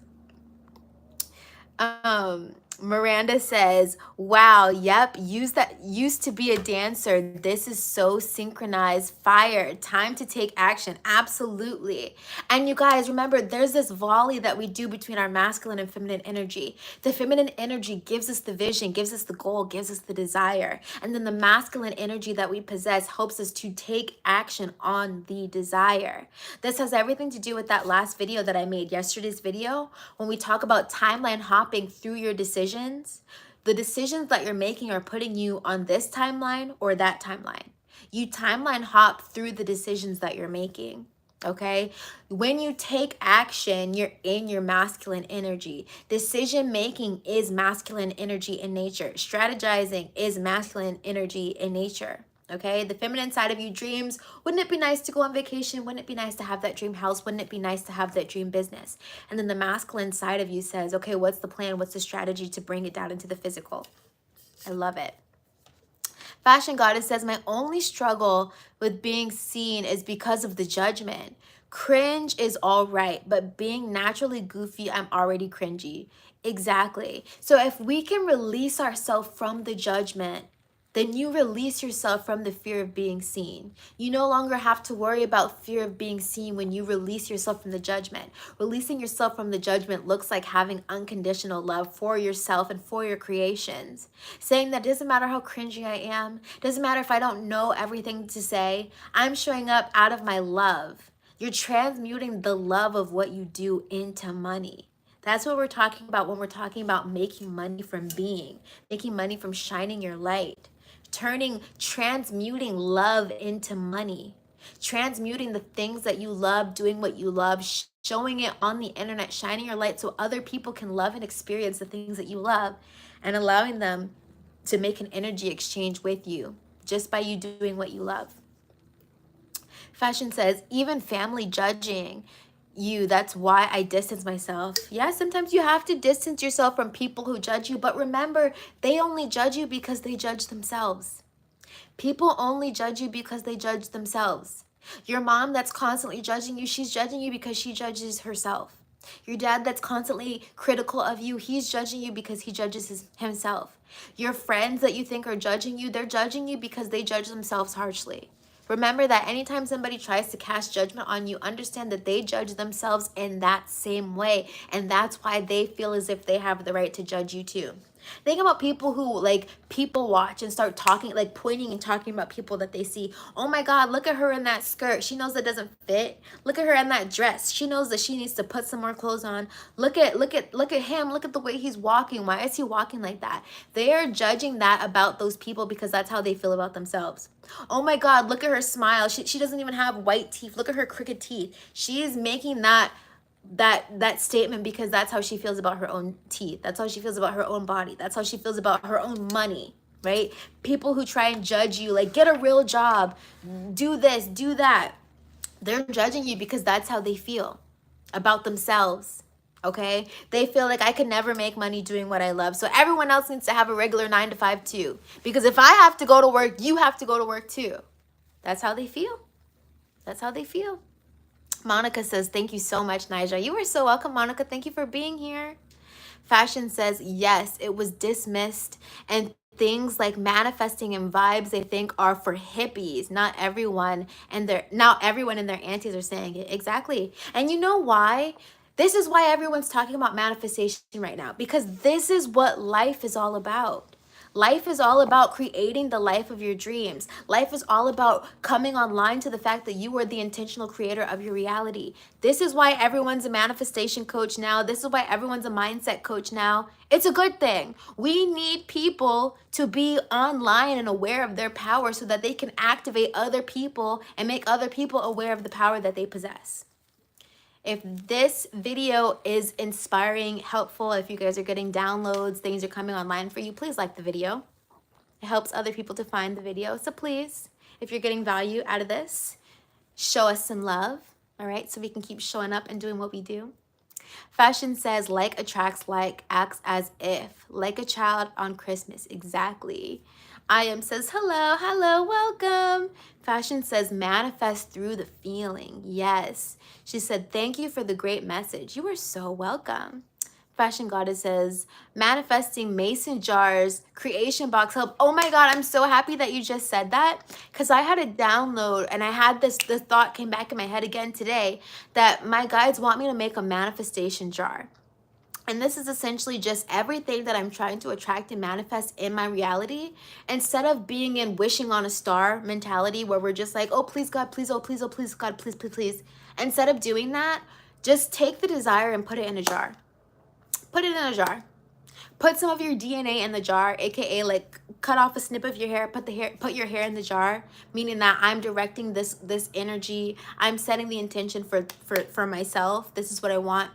Miranda says, wow, yep, used to be a dancer. This is so synchronized. Fire. Time to take action. Absolutely. And you guys, remember, there's this volley that we do between our masculine and feminine energy. The feminine energy gives us the vision, gives us the goal, gives us the desire. And then the masculine energy that we possess helps us to take action on the desire. This has everything to do with that last video that I made, yesterday's video, when we talk about timeline hopping through your decisions. The decisions that you're making are putting you on this timeline or that timeline. You timeline hop through the decisions that you're making. Okay, when you take action, you're in your masculine energy. Decision making is masculine energy in nature. Strategizing is masculine energy in nature. Okay, the feminine side of you dreams, wouldn't it be nice to go on vacation? Wouldn't it be nice to have that dream house? Wouldn't it be nice to have that dream business? And then the masculine side of you says, okay, what's the plan? What's the strategy to bring it down into the physical? I love it. Fashion Goddess says, my only struggle with being seen is because of the judgment. Cringe is all right, but being naturally goofy, I'm already cringy. Exactly. So if we can release ourselves from the judgment, then you release yourself from the fear of being seen. You no longer have to worry about fear of being seen when you release yourself from the judgment. Releasing yourself from the judgment looks like having unconditional love for yourself and for your creations. Saying that doesn't matter how cringy I am, doesn't matter if I don't know everything to say, I'm showing up out of my love. You're transmuting the love of what you do into money. That's what we're talking about when we're talking about making money from being, making money from shining your light. Transmuting love into money, transmuting the things that you love, doing what you love, showing it on the internet, shining your light so other people can love and experience the things that you love, and allowing them to make an energy exchange with you just by you doing what you love. Fashion says, even family judging you, that's why I distance myself. Yeah, sometimes you have to distance yourself from people who judge you, but remember, they only judge you because they judge themselves. People only judge you because they judge themselves. Your mom that's constantly judging you, she's judging you because she judges herself. Your dad that's constantly critical of you, he's judging you because he judges himself. Your friends that you think are judging you, they're judging you because they judge themselves harshly. Remember that anytime somebody tries to cast judgment on you, understand that they judge themselves in that same way. And that's why they feel as if they have the right to judge you too. Think about people who like people watch and start talking, like pointing and talking about people that they see. Oh my God, look at her in that skirt. She knows that doesn't fit. Look at her in that dress. She knows that she needs to put some more clothes on. Look at him. Look at the way he's walking. Why is he walking like that? They are judging that about those people because that's how they feel about themselves. Oh my God, look at her smile. She doesn't even have white teeth. Look at her crooked teeth. She is making that statement because that's how she feels about her own teeth. That's how she feels about her own body. That's how she feels about her own money, right? People who try and judge you, like, get a real job, do this, do that. They're judging you because that's how they feel about themselves, okay? They feel like I could never make money doing what I love. So everyone else needs to have a regular 9 to 5 too. Because if I have to go to work, you have to go to work too. That's how they feel. That's how they feel. Monica says, thank you so much, Nija. You are so welcome, Monica. Thank you for being here. Fashion says, yes, it was dismissed. And things like manifesting and vibes, they think are for hippies. Not everyone and their aunties are saying it. Exactly. And you know why? This is why everyone's talking about manifestation right now. Because this is what life is all about. Life is all about creating the life of your dreams. Life is all about coming online to the fact that you are the intentional creator of your reality. This is why everyone's a manifestation coach now. This is why everyone's a mindset coach now. It's a good thing. We need people to be online and aware of their power so that they can activate other people and make other people aware of the power that they possess. If this video is inspiring, helpful, if you guys are getting downloads, things are coming online for you, please like the video. It helps other people to find the video. So please, if you're getting value out of this, show us some love, all right? So we can keep showing up and doing what we do. Fashion says, like attracts like, acts as if. Like a child on Christmas, exactly. I am says, hello, welcome. Fashion says, manifest through the feeling. Yes. She said, thank you for the great message. You are so welcome. Fashion Goddess says, manifesting mason jars, creation box help. Oh my God, I'm so happy that you just said that because I had a download and I had this thought came back in my head again today that my guides want me to make a manifestation jar. And this is essentially just everything that I'm trying to attract and manifest in my reality. Instead of being in wishing on a star mentality where we're just like, oh, please, God, please, oh, please, God, please, please, please. Instead of doing that, just take the desire and put it in a jar. Put it in a jar. Put some of your DNA in the jar, aka like cut off a snip of your hair, put your hair in the jar, meaning that I'm directing this energy. I'm setting the intention for myself. This is what I want.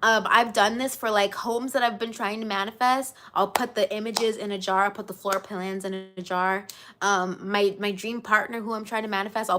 I've done this for like homes that I've been trying to manifest. I'll put the images in a jar. I'll put the floor plans in a jar. My dream partner who I'm trying to manifest,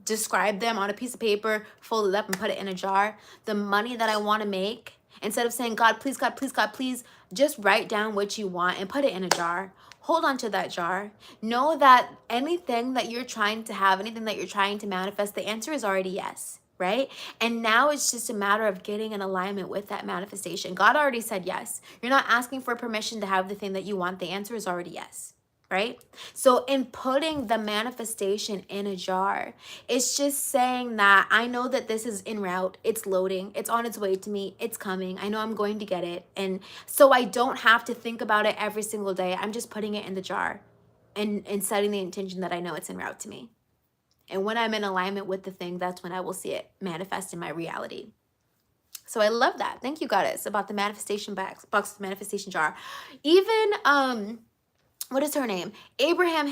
describe them on a piece of paper, fold it up and put it in a jar. The money that I want to make, instead of saying, God, please, God, please, God, please, just write down what you want and put it in a jar. Hold on to that jar. Know that anything that you're trying to have, anything that you're trying to manifest, the answer is already yes, right? And now it's just a matter of getting in alignment with that manifestation. God already said yes. You're not asking for permission to have the thing that you want. The answer is already yes, right? So in putting the manifestation in a jar, it's just saying that I know that this is en route, it's loading, it's on its way to me, it's coming, I know I'm going to get it. And so I don't have to think about it every single day. I'm just putting it in the jar and setting the intention that I know it's en route to me. And when I'm in alignment with the thing, that's when I will see it manifest in my reality. So I love that. Thank you, Goddess, about the manifestation box, the manifestation jar. Even what is her name? Esther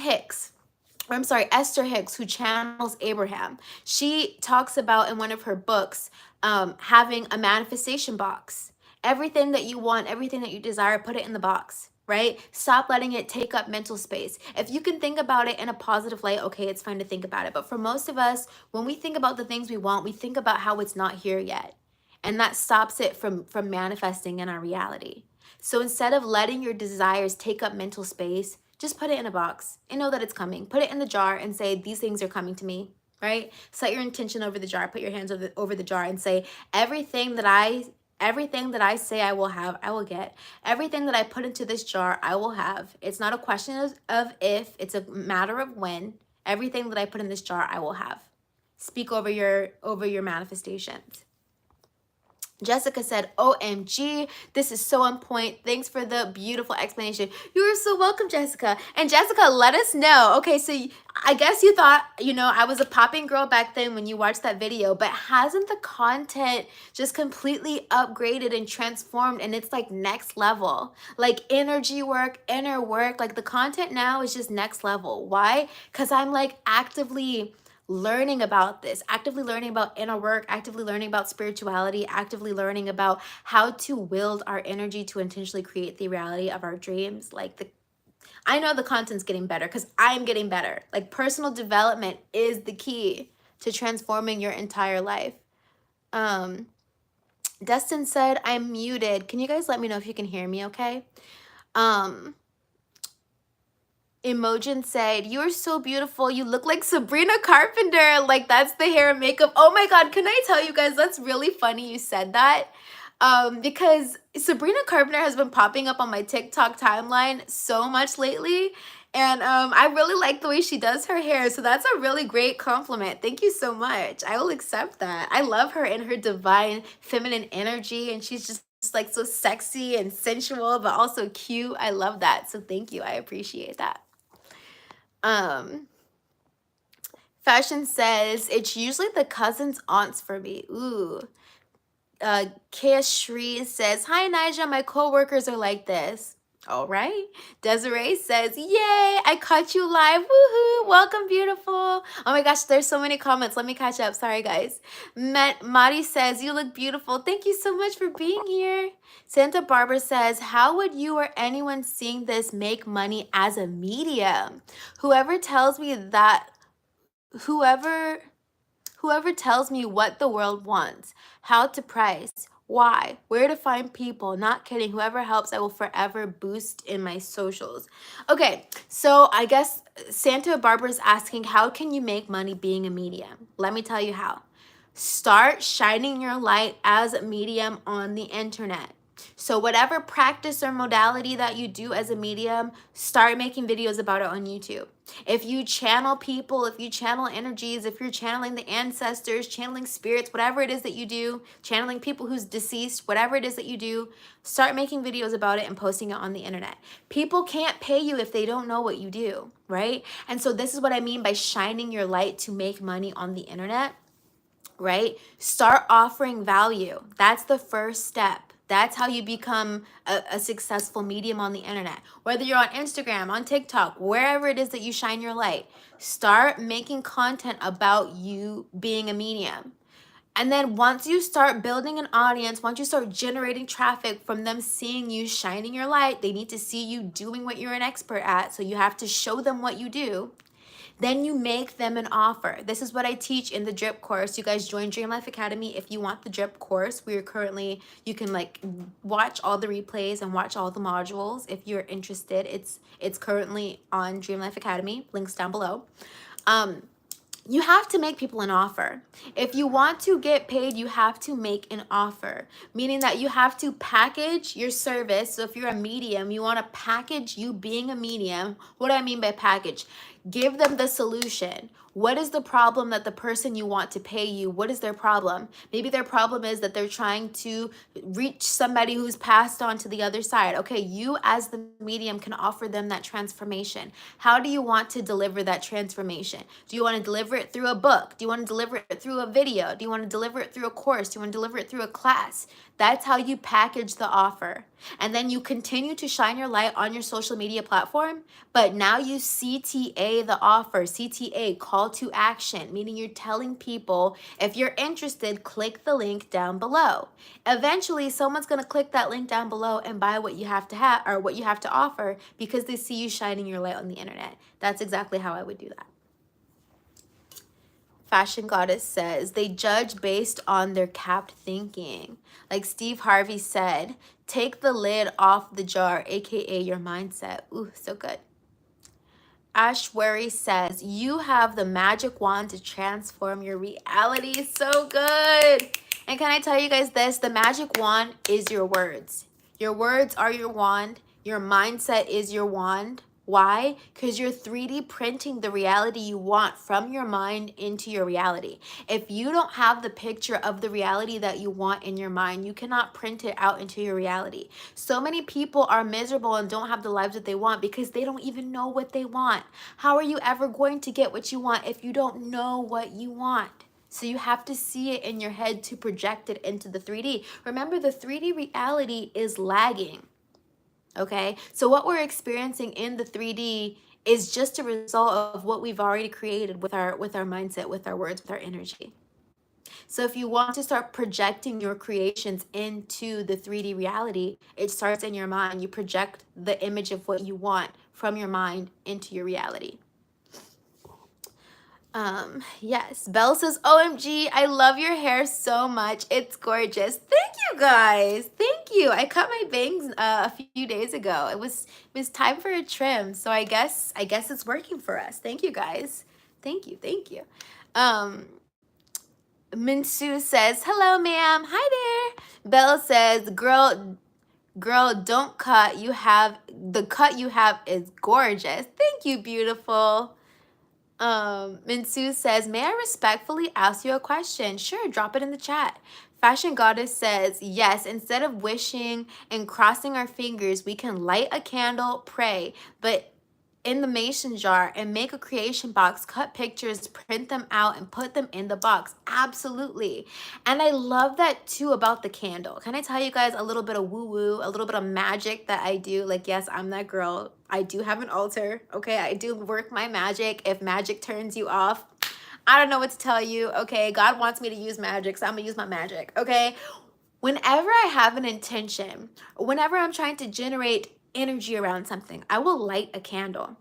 Hicks, who channels Abraham. She talks about in one of her books having a manifestation box. Everything that you want, everything that you desire, put it in the box, right? Stop letting it take up mental space. If you can think about it in a positive light, okay, it's fine to think about it. But for most of us, when we think about the things we want, we think about how it's not here yet. And that stops it from manifesting in our reality. So instead of letting your desires take up mental space, just put it in a box and know that it's coming. Put it in the jar and say, these things are coming to me, right? Set your intention over the jar. Put your hands over the jar and say, everything that I say I will have, I will get. Everything that I put into this jar, I will have. It's not a question of if, it's a matter of when. Everything that I put in this jar, I will have. Speak over your manifestations. Jessica said, OMG, this is so on point. Thanks for the beautiful explanation. You are so welcome, Jessica. And Jessica, let us know. Okay, so I guess you thought, I was a popping girl back then when you watched that video, but hasn't the content just completely upgraded and transformed, and it's like next level? Like energy work, inner work, like the content now is just next level. Why? Because I'm like actively learning about this, actively learning about inner work, actively learning about spirituality, actively learning about how to wield our energy to intentionally create the reality of our dreams. I know the content's getting better because I'm getting better. Like personal development is the key to transforming your entire life. Destin said, I'm muted. Can you guys let me know if you can hear me okay? Emojin said, you're so beautiful. You look like Sabrina Carpenter. Like that's the hair and makeup. Oh my God. Can I tell you guys, that's really funny you said that. Because Sabrina Carpenter has been popping up on my TikTok timeline so much lately. And I really like the way she does her hair. So that's a really great compliment. Thank you so much. I will accept that. I love her in her divine feminine energy. And she's just like so sexy and sensual, but also cute. I love that. So thank you. I appreciate that. Fashion says, it's usually the cousins' aunts for me. Ooh. Kaya Shri says, hi, Nija. My coworkers are like this. All right. Desiree says, yay, I caught you live. Woohoo. Welcome, beautiful. Oh my gosh, there's so many comments. Let me catch up. Sorry, guys. Mari says, you look beautiful. Thank you so much for being here. Santa Barbara says, how would you or anyone seeing this make money as a medium? Whoever tells me what the world wants, how to price, why, where to find people, not kidding, whoever helps, I will forever boost in my socials. Okay, so I guess Santa Barbara's asking, how can you make money being a medium? Let me tell you how. Start shining your light as a medium on the internet. So whatever practice or modality that you do as a medium, start making videos about it on YouTube. If you channel people, if you channel energies, if you're channeling the ancestors, channeling spirits, whatever it is that you do, channeling people who's deceased, whatever it is that you do, start making videos about it and posting it on the internet. People can't pay you if they don't know what you do, right? And so this is what I mean by shining your light to make money on the internet, right? Start offering value. That's the first step. That's how you become a successful medium on the internet. Whether you're on Instagram, on TikTok, wherever it is that you shine your light, start making content about you being a medium. And then once you start building an audience, once you start generating traffic from them seeing you shining your light, they need to see you doing what you're an expert at. So you have to show them what you do. Then you make them an offer. This is what I teach in the drip course. You guys join Dream Life Academy if you want the drip course. We are currently, you can like watch all the replays and watch all the modules if you're interested. It's currently on Dream Life Academy. Links down below. You have to make people an offer. If you want to get paid, you have to make an offer, meaning that you have to package your service. So if you're a medium, you want to package you being a medium. What do I mean by package? Give them the solution. What is the problem that the person you want to pay you, what is their problem? Maybe their problem is that they're trying to reach somebody who's passed on to the other side. Okay, you as the medium can offer them that transformation. How do you want to deliver that transformation? Do you want to deliver it through a book? Do you want to deliver it through a video? Do you want to deliver it through a course? Do you want to deliver it through a class? That's how you package the offer. And then you continue to shine your light on your social media platform, but now you CTA the offer. CTA, call to action, meaning you're telling people, if you're interested, click the link down below. Eventually, someone's going to click that link down below and buy what you have to have or what you have to offer because they see you shining your light on the internet. That's exactly how I would do that. Fashion Goddess says they judge based on their capped thinking. Like Steve Harvey said, take the lid off the jar, aka your mindset. Ooh, so good. Ashwari says, you have the magic wand to transform your reality. So good. And can I tell you guys this? The magic wand is your words. Your words are your wand. Your mindset is your wand. Why? Because you're 3D printing the reality you want from your mind into your reality. If you don't have the picture of the reality that you want in your mind, you cannot print it out into your reality. So many people are miserable and don't have the lives that they want because they don't even know what they want. How are you ever going to get what you want if you don't know what you want? So you have to see it in your head to project it into the 3D. Remember, the 3D reality is lagging. Okay, so what we're experiencing in the 3D is just a result of what we've already created with our mindset, with our words, with our energy. So if you want to start projecting your creations into the 3D reality, it starts in your mind. You project the image of what you want from your mind into your reality. Yes, Belle says, OMG, I love your hair so much. It's gorgeous. Thank you guys. Thank you. I cut my bangs a few days ago. It was time for a trim. So I guess it's working for us. Thank you guys. Thank you. Thank you. Minsu says, hello, ma'am. Hi there. Belle says, girl, don't cut. The cut you have is gorgeous. Thank you, beautiful. Minsu says, may I respectfully ask you a question? Sure, drop it in the chat. Fashion Goddess says, yes, instead of wishing and crossing our fingers, we can light a candle, pray, but in the mason jar and make a creation box, cut pictures, print them out, and put them in the box. Absolutely. And I love that too about the candle. Can I tell you guys a little bit of woo-woo, a little bit of magic that I do? Like, yes, I'm that girl. I do have an altar, okay? I do work my magic. If magic turns you off, I don't know what to tell you, okay? God wants me to use magic, so I'm gonna use my magic, okay? Whenever I have an intention, whenever I'm trying to generate energy around something, I will light a candle.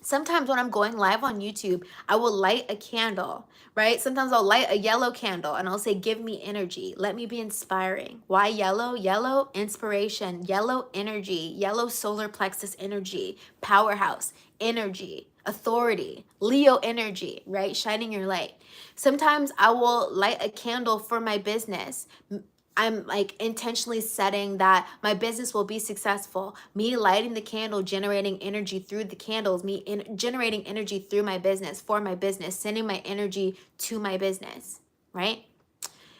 Sometimes when I'm going live on YouTube, I will light a candle, right? Sometimes I'll light a yellow candle and I'll say, give me energy. Let me be inspiring. Why yellow? Yellow, inspiration, yellow energy, yellow solar plexus energy, powerhouse, energy, authority, Leo energy, right? Shining your light. Sometimes I will light a candle for my business. I'm like intentionally setting that my business will be successful. Me lighting the candle, generating energy through the candles, generating energy through my business, for my business, sending my energy to my business, right?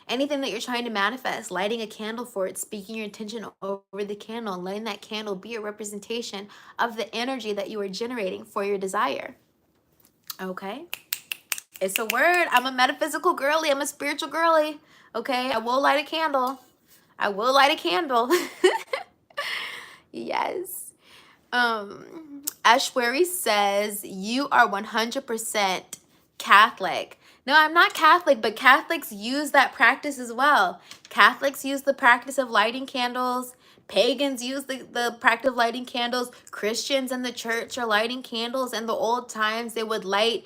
Anything that you're trying to manifest, lighting a candle for it, speaking your intention over the candle, and letting that candle be a representation of the energy that you are generating for your desire. Okay? It's a word. I'm a metaphysical girly. I'm a spiritual girly. Okay, I will light a candle. I will light a candle. Yes. Ashwari says, you are 100% Catholic. No, I'm not Catholic, but Catholics use that practice as well. Catholics use the practice of lighting candles. Pagans use the practice of lighting candles. Christians in the church are lighting candles. In the old times, they would light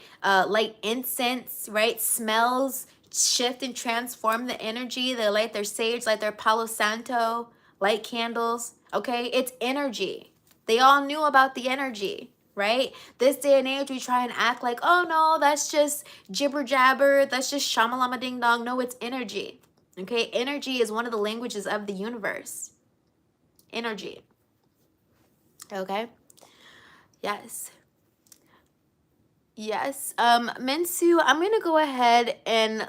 incense, right? Smells shift and transform the energy. They light their sage, light their Palo Santo, light candles. Okay, it's energy. They all knew about the energy, right? This day and age, we try and act like, oh no, that's just jibber jabber, that's just shamalama ding dong. No, it's energy. Okay, energy is one of the languages of the universe. Energy. Okay. Yes. Yes. Minsu, I'm gonna go ahead and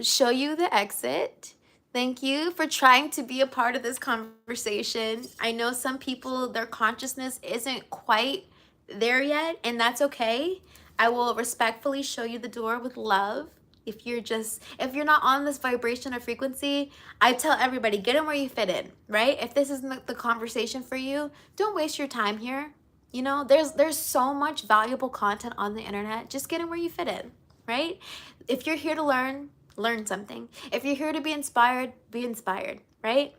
show you the exit. Thank you for trying to be a part of this conversation. I know some people, their consciousness isn't quite there yet, and that's okay. I will respectfully show you the door with love. If you're not on this vibration or frequency, I tell everybody, get in where you fit in, right? If this isn't the conversation for you, don't waste your time here. You know, there's so much valuable content on the internet. Just get in where you fit in, right? If you're here to learn something. If you're here to be inspired, right?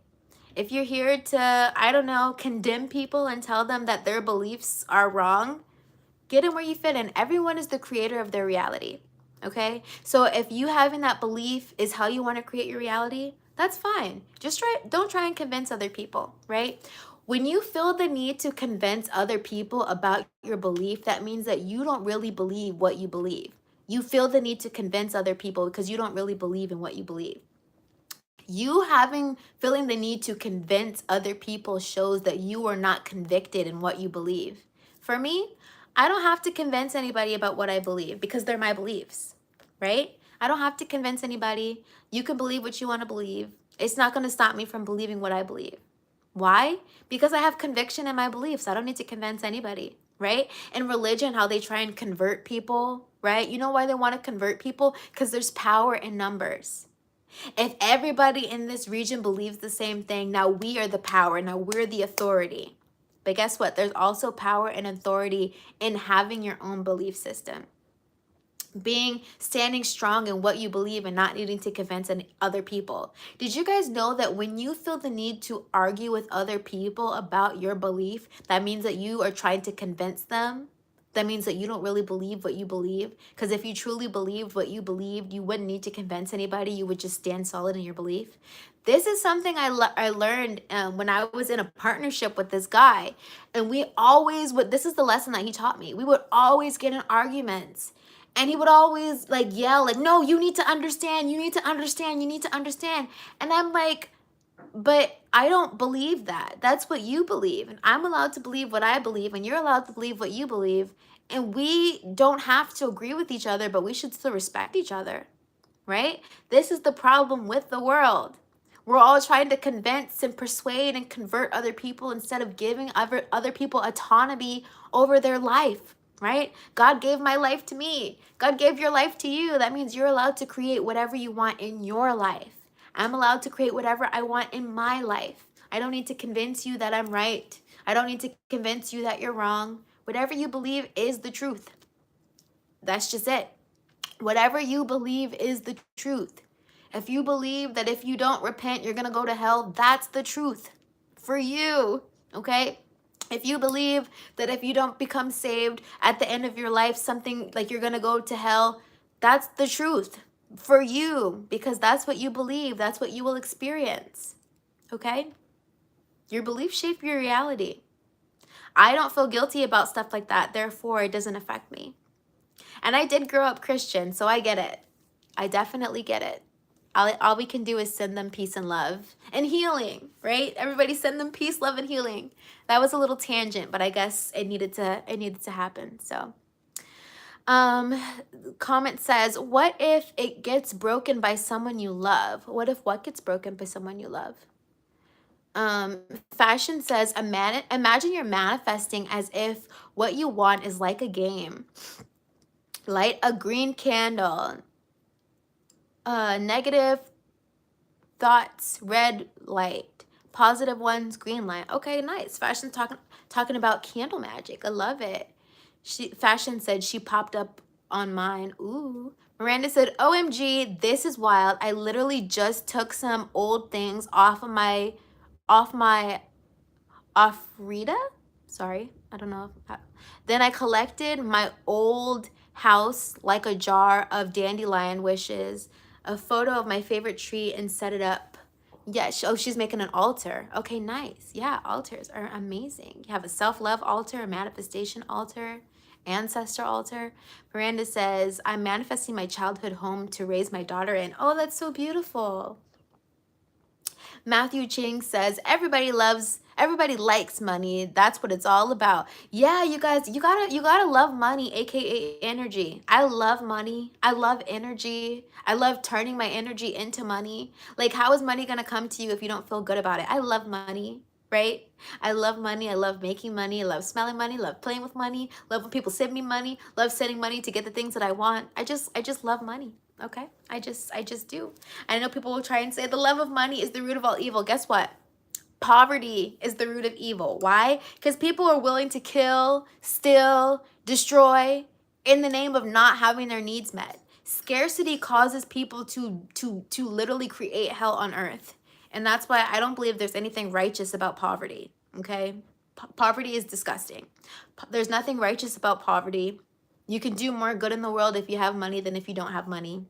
If you're here to, I don't know, condemn people and tell them that their beliefs are wrong, get in where you fit in. Everyone is the creator of their reality, okay? So if you having that belief is how you want to create your reality, that's fine. Don't try and convince other people, right? When you feel the need to convince other people about your belief, that means that you don't really believe what you believe. You feel the need to convince other people because you don't really believe in what you believe. You feeling the need to convince other people shows that you are not convicted in what you believe. For me, I don't have to convince anybody about what I believe because they're my beliefs, right? I don't have to convince anybody. You can believe what you want to believe. It's not going to stop me from believing what I believe. Why? Because I have conviction in my beliefs. I don't need to convince anybody, right? In religion, how they try and convert people, right? You know why they want to convert people? Because there's power in numbers. If everybody in this region believes the same thing, now we are the power. Now we're the authority. But guess what? There's also power and authority in having your own belief system. Standing strong in what you believe and not needing to convince other people. Did you guys know that when you feel the need to argue with other people about your belief, that means that you are trying to convince them? That means that you don't really believe what you believe. Because if you truly believed what you believed, you wouldn't need to convince anybody. You would just stand solid in your belief. This is something I learned when I was in a partnership with this guy. And this is the lesson that he taught me. We would always get in arguments. And he would always like yell, like, no, you need to understand, you need to understand, you need to understand. And I'm like, but I don't believe that. That's what you believe. And I'm allowed to believe what I believe, and you're allowed to believe what you believe. And we don't have to agree with each other, but we should still respect each other, right? This is the problem with the world. We're all trying to convince and persuade and convert other people instead of giving other people autonomy over their life. Right? God gave my life to me. God gave your life to you. That means you're allowed to create whatever you want in your life. I'm allowed to create whatever I want in my life. I don't need to convince you that I'm right. I don't need to convince you that you're wrong. Whatever you believe is the truth. That's just it. Whatever you believe is the truth. If you believe that if you don't repent, you're going to go to hell, that's the truth for you. Okay? If you believe that if you don't become saved at the end of your life, something like you're going to go to hell, that's the truth for you because that's what you believe. That's what you will experience. Okay? Your beliefs shape your reality. I don't feel guilty about stuff like that. Therefore, it doesn't affect me. And I did grow up Christian, so I get it. I definitely get it. All we can do is send them peace and love and healing, right? Everybody send them peace, love, and healing. That was a little tangent, but I guess it needed to happen. So, comment says, what if it gets broken by someone you love? What if what gets broken by someone you love? Fashion says, imagine you're manifesting as if what you want is like a game. Light a green candle. Negative thoughts, red light. Positive ones, green light. Okay, nice. Fashion talking about candle magic. I love it. Fashion said she popped up on mine. Ooh, Miranda said, OMG, this is wild. I literally just took some old things off my Afrida? Sorry, I don't know. Then I collected my old house like a jar of dandelion wishes, a photo of my favorite tree, and set it up. Yeah, oh, she's making an altar. Okay, nice. Yeah, altars are amazing. You have a self-love altar, a manifestation altar, ancestor altar. Miranda says, I'm manifesting my childhood home to raise my daughter in. Oh, that's so beautiful. Matthew Ching says, everybody likes money. That's what it's all about. Yeah, you guys, you gotta love money, aka energy. I love money. I love energy. I love turning my energy into money. Like, how is money gonna come to you if you don't feel good about it? I love money, right? I love money. I love making money. I love smelling money. Love playing with money. Love when people send me money. Love sending money to get the things that I want. I just love money. Okay, I just do. I know people will try and say the love of money is the root of all evil. Guess what? Poverty is the root of evil. Why? Because people are willing to kill, steal, destroy in the name of not having their needs met. Scarcity causes people to literally create hell on earth. And that's why I don't believe there's anything righteous about poverty. Okay? Poverty is disgusting. There's nothing righteous about poverty. You can do more good in the world if you have money than if you don't have money.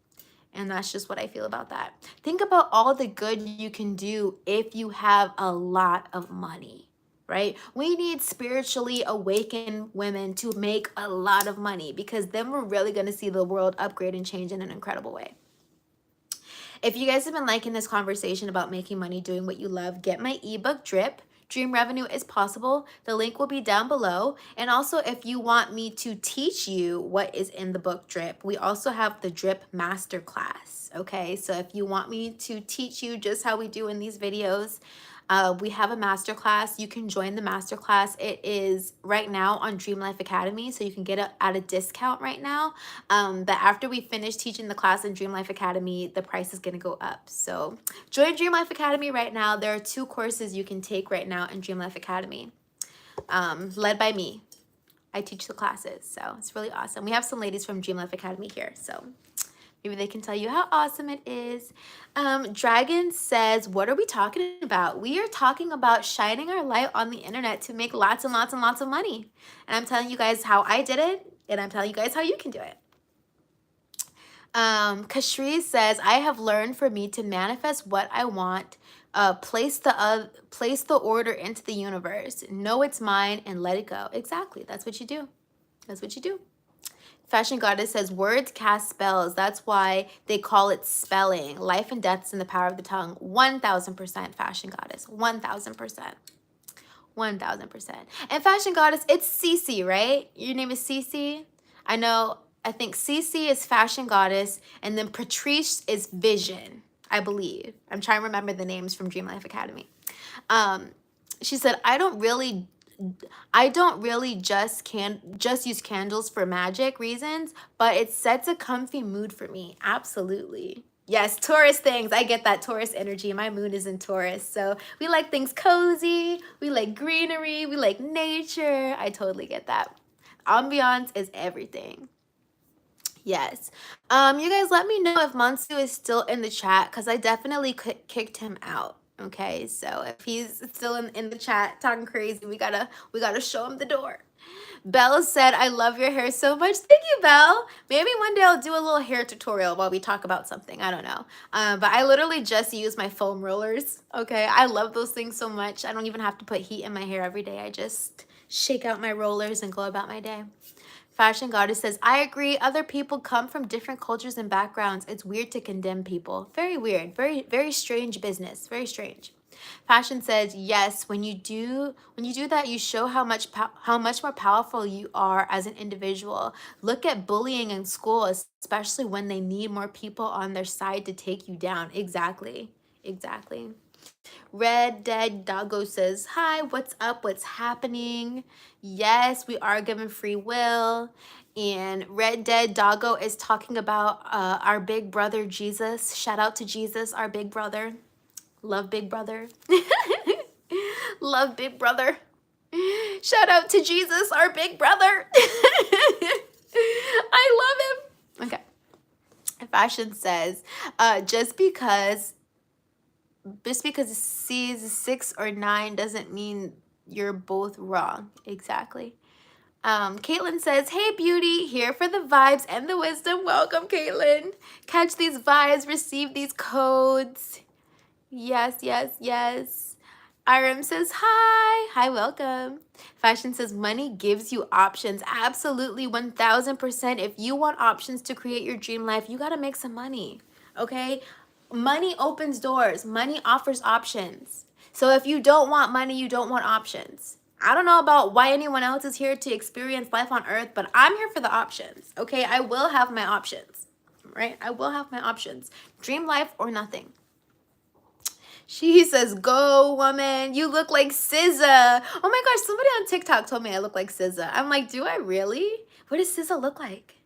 And that's just what I feel about that. Think about all the good you can do if you have a lot of money, right? We need spiritually awakened women to make a lot of money, because then we're really going to see the world upgrade and change in an incredible way. If you guys have been liking this conversation about making money doing what you love, get my ebook Drip. Dream Revenue is Possible. The link will be down below. And also, if you want me to teach you what is in the book Drip, we also have the Drip Masterclass. Okay, so if you want me to teach you just how we do in these videos, we have a masterclass. You can join the masterclass. It is right now on Dream Life Academy, so you can get it at a discount right now. But after we finish teaching the class in Dream Life Academy, the price is going to go up. So join Dream Life Academy right now. There are 2 courses you can take right now in Dream Life Academy, led by me. I teach the classes, so it's really awesome. We have some ladies from Dream Life Academy here, so maybe they can tell you how awesome it is. Dragon says, what are we talking about? We are talking about shining our light on the internet to make lots and lots and lots of money. And I'm telling you guys how I did it, and I'm telling you guys how you can do it. Kashri says, I have learned for me to manifest what I want, place the order into the universe, know it's mine, and let it go. Exactly. That's what you do. That's what you do. Fashion Goddess says, words cast spells. That's why they call it spelling. Life and death is in the power of the tongue. 1000%, Fashion Goddess. 1000%. 1000%. And Fashion Goddess, it's Cece, right? Your name is Cece? I think Cece is Fashion Goddess, and then Patrice is Vision, I believe. I'm trying to remember the names from Dream Life Academy. She said, I don't really just use candles for magic reasons, but it sets a comfy mood for me. Absolutely. Yes, Taurus things. I get that Taurus energy. My moon is in Taurus. So we like things cozy. We like greenery. We like nature. I totally get that. Ambiance is everything. Yes. You guys let me know if Mansu is still in the chat, because I definitely kicked him out. Okay, so if he's still in the chat talking crazy, we gotta show him the door. Belle said, I love your hair so much. Thank you, Belle. Maybe one day I'll do a little hair tutorial while we talk about something. I don't know. But I literally just use my foam rollers. Okay, I love those things so much. I don't even have to put heat in my hair every day. I just shake out my rollers and go about my day. Fashion Goddess says, I agree. Other people come from different cultures and backgrounds. It's weird to condemn people. Very weird. Very, very strange business. Very strange. Fashion says, yes, when you do that, you show how much more powerful you are as an individual. Look at bullying in school, especially when they need more people on their side to take you down. Exactly. Exactly. Red Dead Doggo says, hi, what's up? What's happening? Yes, we are given free will. And Red Dead Doggo is talking about our big brother, Jesus. Shout out to Jesus, our big brother. Love Big Brother. Love Big Brother. Shout out to Jesus, our big brother. I love him. Okay. Fashion says, just because it sees 6 or 9 doesn't mean you're both wrong. Exactly. Caitlin says, hey beauty, here for the vibes and the wisdom. Welcome, Caitlin. Catch these vibes, receive these codes. Yes, yes, yes. Iram says, hi. Hi, welcome. Fashion says, money gives you options. Absolutely, 1000%. If you want options to create your dream life, you got to make some money, okay? Money opens doors. Money offers options. So if you don't want money, you don't want options. I don't know about why anyone else is here to experience life on earth, but I'm here for the options, okay? I will have my options, right? I will have my options. Dream life or nothing. She says, go, woman. You look like SZA. Oh my gosh, somebody on TikTok told me I look like SZA. I'm like, do I really? What does SZA look like?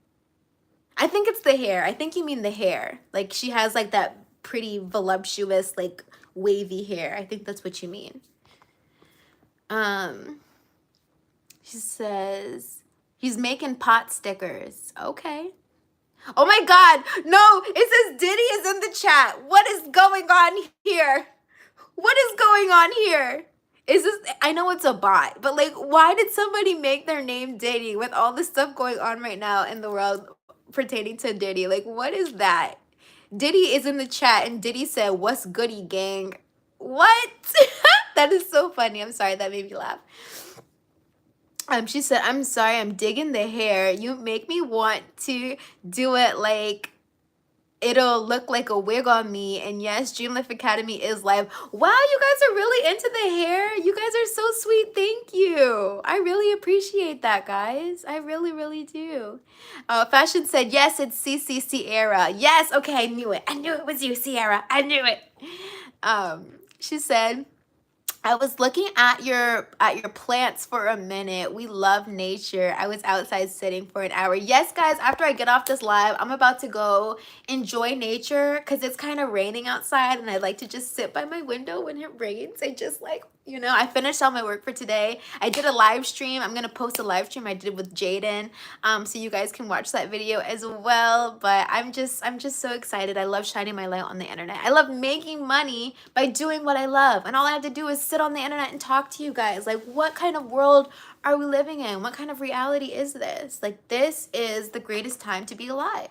I think it's the hair. I think you mean the hair. Like, she has, like, that pretty voluptuous, like, wavy hair. I think that's what you mean. She says, he's making pot stickers. Okay. Oh my God. No, it says Diddy is in the chat. What is going on here? What is going on here? Is this, I know it's a bot, but like, why did somebody make their name Diddy with all the stuff going on right now in the world pertaining to Diddy? Like, what is that? Diddy is in the chat and Diddy said, what's goody, gang? What? That is so funny. I'm sorry, that made me laugh. She said, I'm sorry, I'm digging the hair. You make me want to do it like it'll look like a wig on me. And yes, Dream Life Academy is live. Wow, you guys are really into the hair. You guys are so sweet. Thank you. I really appreciate that, guys. I really, really do. Fashion said, yes, it's CC Sierra. Yes, okay, I knew it. I knew it was you, Sierra. I knew it. She said, I was looking at your plants for a minute. We love nature. I was outside sitting for an hour. Yes, guys, after I get off this live, I'm about to go enjoy nature because it's kind of raining outside and I like to just sit by my window when it rains. I just like, you know, I finished all my work for today. I did a live stream. I'm going to post a live stream I did with Jaden, so you guys can watch that video as well. But I'm just so excited. I love shining my light on the internet. I love making money by doing what I love. And all I have to do is sit on the internet and talk to you guys. Like, what kind of world are we living in? What kind of reality is this? Like, this is the greatest time to be alive.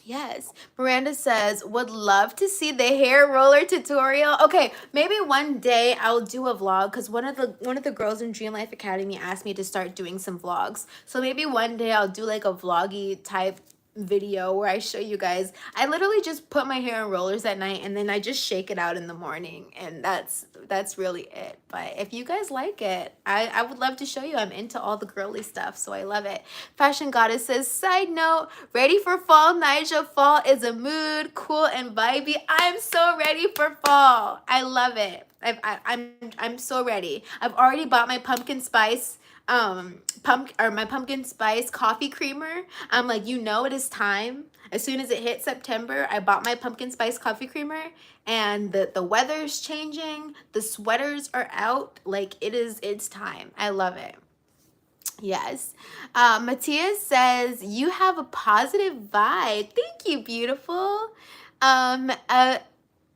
Yes. Miranda says, would love to see the hair roller tutorial. Okay, maybe one day I'll do a vlog because one of the girls in Dream Life Academy asked me to start doing some vlogs. So maybe one day I'll do like a vloggy type video where I show you guys. I literally just put my hair in rollers at night and then I just shake it out in the morning, and that's really it. But if you guys like it, I would love to show you. I'm into all the girly stuff, so I love it. Fashion Goddess says, side note, ready for fall, Nija. Fall is a mood, cool and vibey. I'm so ready for fall. I love it. I'm so ready. I've already bought my pumpkin spice my pumpkin spice coffee creamer. I'm like, you know, it is time. As soon as it hit September, I bought my pumpkin spice coffee creamer, and the weather's changing. The sweaters are out. Like, it's time. I love it. Yes. Matthias says, you have a positive vibe. Thank you, beautiful.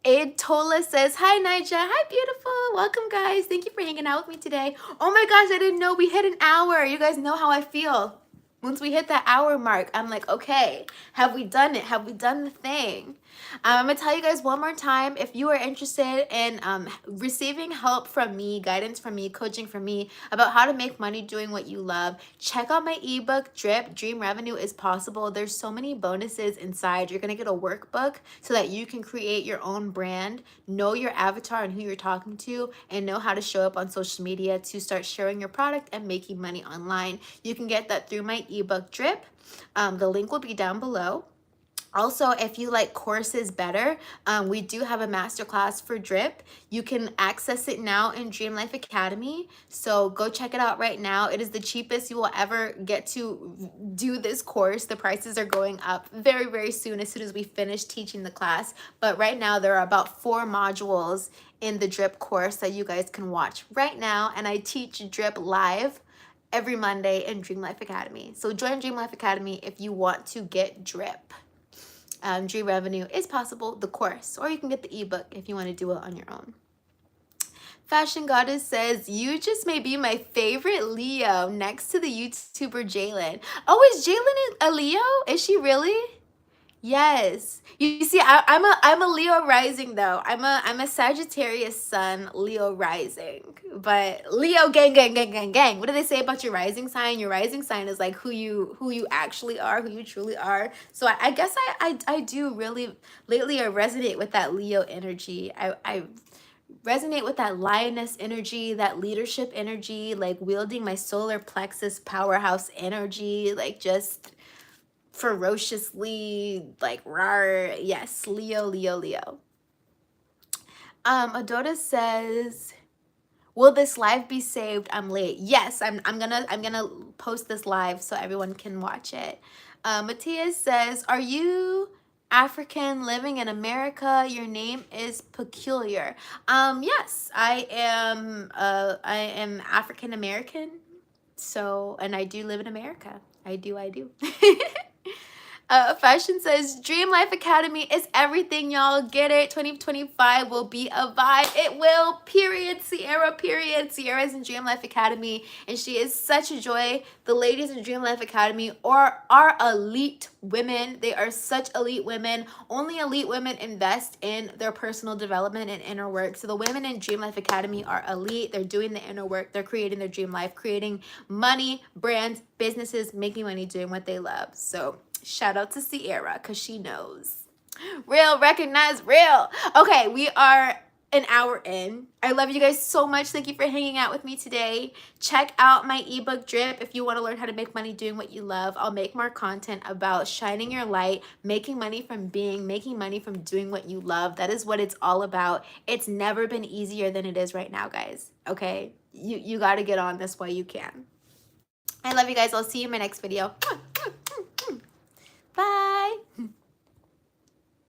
Aid Tola says, hi, Nija. Hi, beautiful. Welcome, guys. Thank you for hanging out with me today. Oh my gosh, I didn't know we hit an hour. You guys know how I feel. Once we hit that hour mark, I'm like, okay, have we done it? Have we done the thing? I'm going to tell you guys one more time, if you are interested in receiving help from me, guidance from me, coaching from me about how to make money doing what you love, check out my ebook, Drip, Dream Revenue is Possible. There's so many bonuses inside. You're going to get a workbook so that you can create your own brand, know your avatar and who you're talking to, and know how to show up on social media to start sharing your product and making money online. You can get that through my ebook, Drip. The link will be down below. Also, if you like courses better, we do have a masterclass for Drip. You can access it now in Dream Life Academy. So go check it out right now. It is the cheapest you will ever get to do this course. The prices are going up very, very soon as we finish teaching the class. But right now, there are about 4 modules in the Drip course that you guys can watch right now. And I teach Drip live every Monday in Dream Life Academy. So join Dream Life Academy if you want to get Drip. Dream revenue is possible, the course, or you can get the ebook if you want to do it on your own. Fashion Goddess says, you just may be my favorite Leo next to the YouTuber Jalen. Oh, is Jalen a Leo? Is she really? Yes. You see, I'm a Leo rising though. I'm a Sagittarius sun, Leo rising. But Leo gang gang gang gang gang. What do they say about your rising sign? Your rising sign is like who you actually are, who you truly are. So I guess I do really lately I resonate with that Leo energy. I resonate with that lioness energy, that leadership energy, like wielding my solar plexus powerhouse energy, like just ferociously, like rawr. Yes, Leo, Leo, Leo. Adota says, will this live be saved? I'm late. Yes, I'm gonna post this live so everyone can watch it. Matthias says, are you African living in America? Your name is peculiar. Yes, I am African American. So, and I do live in America. I do. Fashion says, Dream Life Academy is everything, y'all. Get it. 2025 will be a vibe. It will, period. Sierra, period. Sierra is in Dream Life Academy, and she is such a joy. The ladies in Dream Life Academy are elite women. They are such elite women. Only elite women invest in their personal development and inner work. So the women in Dream Life Academy are elite. They're doing the inner work. They're creating their dream life, creating money, brands, businesses, making money, doing what they love. So shout out to Sierra because she knows. Real, recognize real. Okay, we are an hour in. I love you guys so much. Thank you for hanging out with me today. Check out my ebook drip if you want to learn how to make money doing what you love. I'll make more content about shining your light, making money from being, making money from doing what you love. That is what it's all about. It's never been easier than it is right now, guys. Okay? You got to get on this while you can. I love you guys. I'll see you in my next video. Bye.